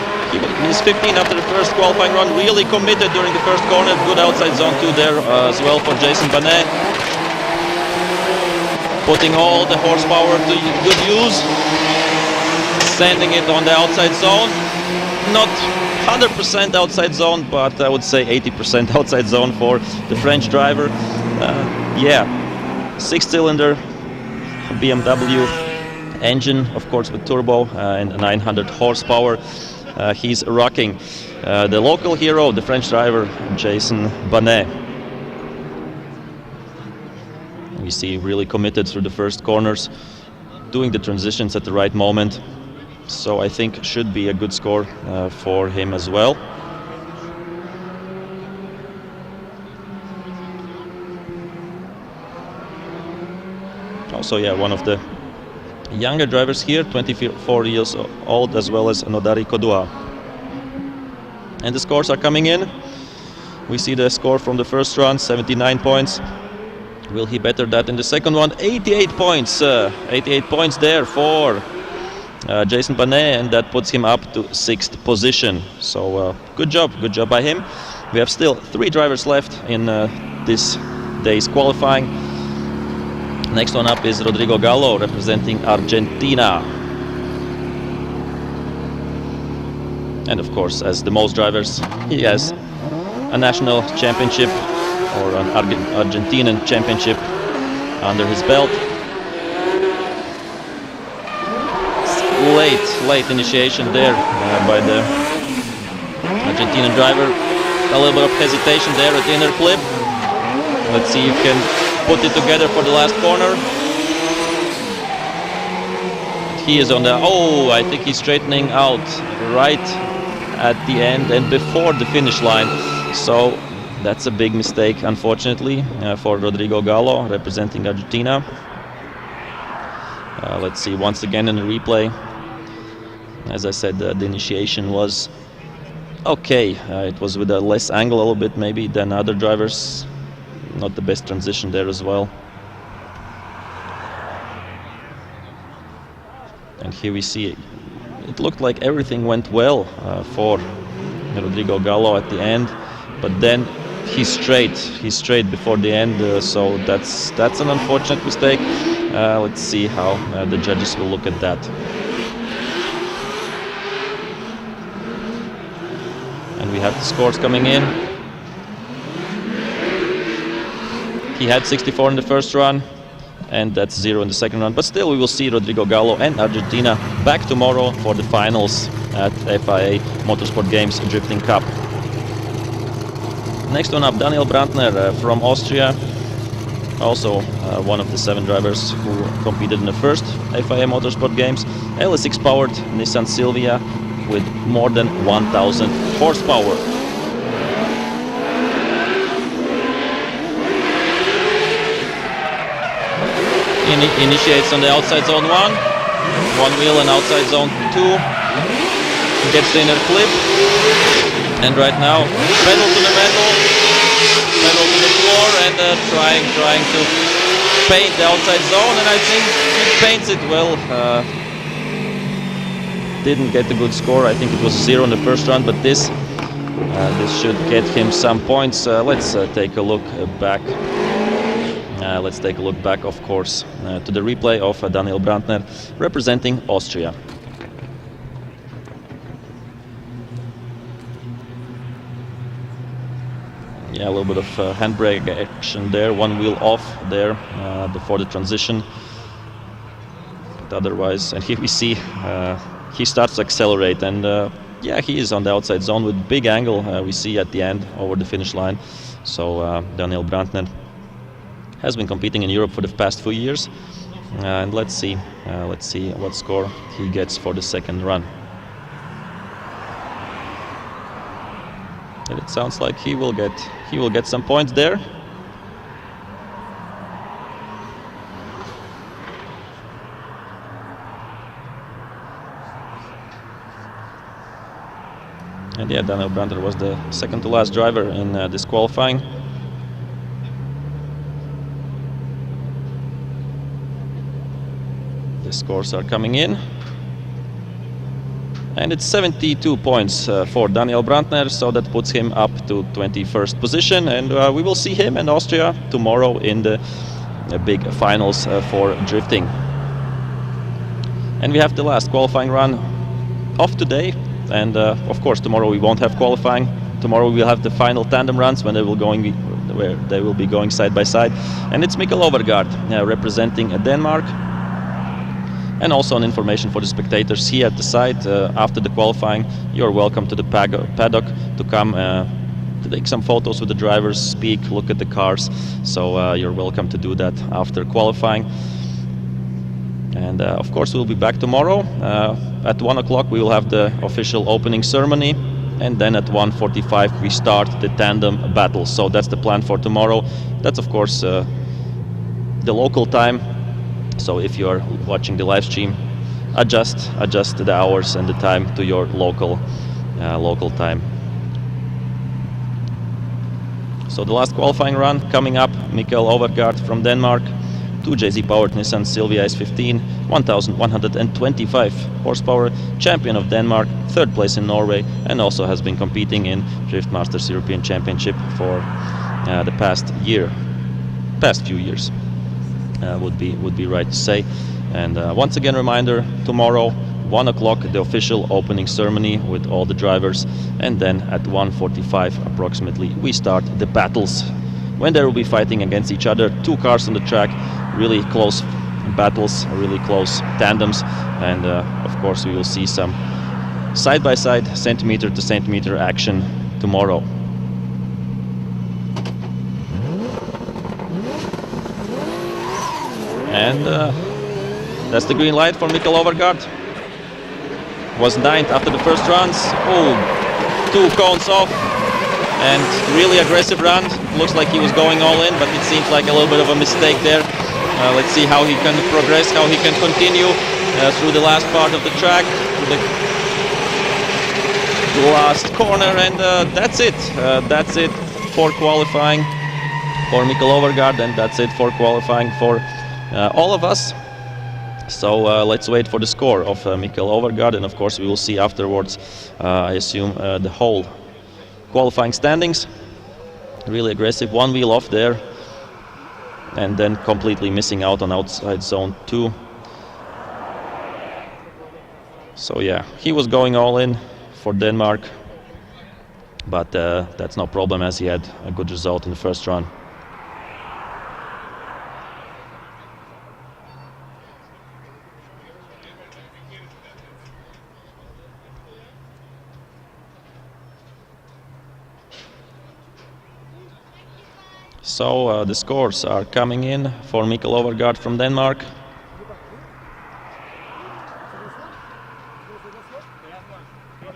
He's 15 after the first qualifying run, really committed during the first corner. Good outside zone 2 there as well for Jason Banet. Putting all the horsepower to good use. Sending it on the outside zone. Not 100% outside zone, but I would say 80% outside zone for the French driver. Yeah, 6-cylinder BMW engine, of course, with turbo and 900 horsepower. He's rocking the local hero, the French driver, Jason Banet. We see really committed through the first corners, doing the transitions at the right moment. So I think should be a good score for him as well. Also, yeah, one of the younger drivers here, 24 years old, as well as Nodari Kodua. And the scores are coming in. We see the score from the first run, 79 points. Will he better that in the second one? 88 points. 88 points there for Jason Banet, and that puts him up to 6th position. So good job by him. We have still 3 drivers left in this day's qualifying. Next one up is Rodrigo Gallo, representing Argentina. And of course, as the most drivers, he has a national championship or an Argentinian championship under his belt. Late initiation there by the Argentinian driver. A little bit of hesitation there at the inner clip. Let's see if he can put it together for the last corner. He is on the... Oh, I think he's straightening out right at the end and before the finish line. So that's a big mistake, unfortunately, for Rodrigo Gallo, representing Argentina. Let's see once again in the replay. As I said, the initiation was okay. It was with a less angle a little bit maybe than other drivers. Not the best transition there as well. And here we see it looked like everything went well for Rodrigo Gallo at the end, but then he strayed before the end, so that's an unfortunate mistake. Let's see how the judges will look at that. And we have the scores coming in. He had 64 in the first run, and that's 0 in the second run. But still, we will see Rodrigo Gallo and Argentina back tomorrow for the finals at FIA Motorsport Games Drifting Cup. Next one up, Daniel Brandner from Austria. Also one of the 7 drivers who competed in the first FIA Motorsport Games. LS6 powered Nissan Silvia with more than 1000 horsepower. Initiates on the outside zone 1, one wheel and outside zone 2, gets the inner clip, and right now pedal to the metal, pedal to the floor, and trying to paint the outside zone, and I think he paints it well. Didn't get a good score. I think it was 0 in the first round, but this should get him some points. Let's take a look back. Let's take a look back, of course, to the replay of Daniel Brandner representing Austria. Yeah, a little bit of handbrake action there, one wheel off there before the transition. But otherwise, and here we see he starts to accelerate, and yeah, he is on the outside zone with big angle. We see at the end over the finish line. So Daniel Brandner has been competing in Europe for the past few years, and let's see what score he gets for the second run. And it sounds like he will get some points there. And yeah, Daniel Brandner was the second to last driver in this qualifying. The scores are coming in. And it's 72 points for Daniel Brandner, so that puts him up to 21st position. And we will see him in Austria tomorrow in the big finals for drifting. And we have the last qualifying run of today. And of course, tomorrow we won't have qualifying. Tomorrow we'll have the final tandem runs when they will be going side by side. And it's Mikkel Overgaard representing Denmark. And also an information for the spectators here at the site. After the qualifying, you're welcome to the paddock to come to take some photos with the drivers, speak, look at the cars. So you're welcome to do that after qualifying. And of course, we'll be back tomorrow. At 1 o'clock, we will have the official opening ceremony. And then at 1:45, we start the tandem battle. So that's the plan for tomorrow. That's, of course, the local time. So if you're watching the live stream, adjust the hours and the time to your local time. So the last qualifying run coming up, Mikkel Overgaard from Denmark 2JZ powered Nissan Silvia S15, 1125 horsepower, champion of Denmark, third place in Norway, and also has been competing in Drift Masters European Championship for the past few years, would be right to say. And once again, reminder, tomorrow 1 o'clock the official opening ceremony with all the drivers, and then at 1:45 approximately we start the battles, when they will be fighting against each other. 2 cars on the track, really close battles, really close tandems, and of course we will see some side-by-side, centimeter to centimeter action tomorrow. And that's the green light for Mikkel Overgaard. Was 9th after the first runs. Oh, 2 cones off, and really aggressive run. Looks like he was going all in, but it seems like a little bit of a mistake there. Let's see how he can progress, how he can continue through the last part of the track, through the last corner, and that's it. That's it for qualifying for Mikkel Overgaard, and that's it for qualifying for all of us. So let's wait for the score of Mikkel Overgaard, and of course we will see afterwards, I assume, the whole qualifying standings. Really aggressive, 1 wheel off there, and then completely missing out on outside zone 2. So yeah, he was going all in for Denmark, but that's no problem, as he had a good result in the first run. So the scores are coming in for Mikkel Overgaard from Denmark.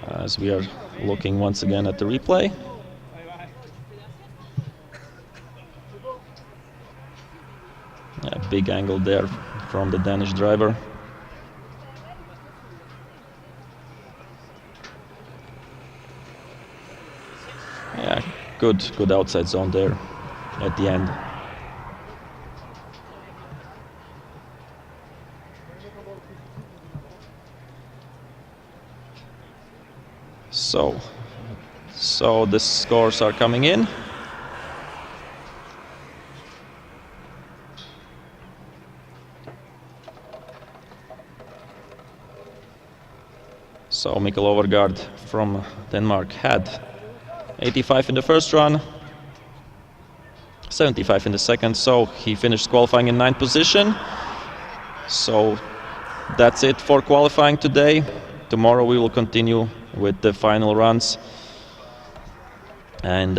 As we are looking once again at the replay. A big angle there from the Danish driver. Yeah, good outside zone there at the end. So the scores are coming in. So Mikkel Overgaard from Denmark had 85 in the first run, 75 in the second, so he finished qualifying in 9th position. So that's it for qualifying today. Tomorrow we will continue with the final runs. And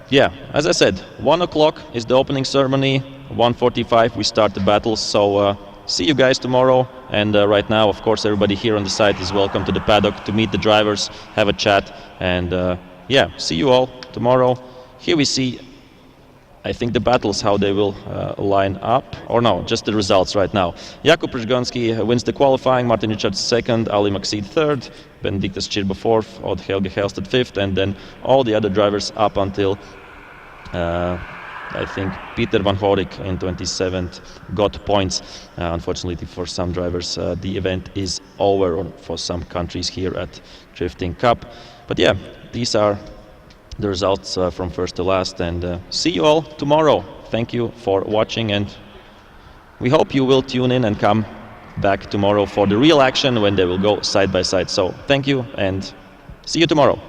yeah, as I said, 1 o'clock is the opening ceremony, 1:45 we start the battles. So see you guys tomorrow. And right now, of course, everybody here on the site is welcome to the paddock to meet the drivers, have a chat, and yeah, see you all tomorrow. Here we see, I think, the battles, how they will line up, or no, just the results right now. Jakub Przgonski wins the qualifying, Martin Richards second, Ali Maksid third, Benediktas Čirba fourth, Odd Helge Helstad fifth, and then all the other drivers up until I think Peter van Horik in 27th got points. Unfortunately for some drivers, the event is over for some countries here at Drifting Cup. But yeah, these are the results from first to last, and see you all tomorrow. Thank you for watching, and we hope you will tune in and come back tomorrow for the real action when they will go side by side. So thank you, and see you tomorrow.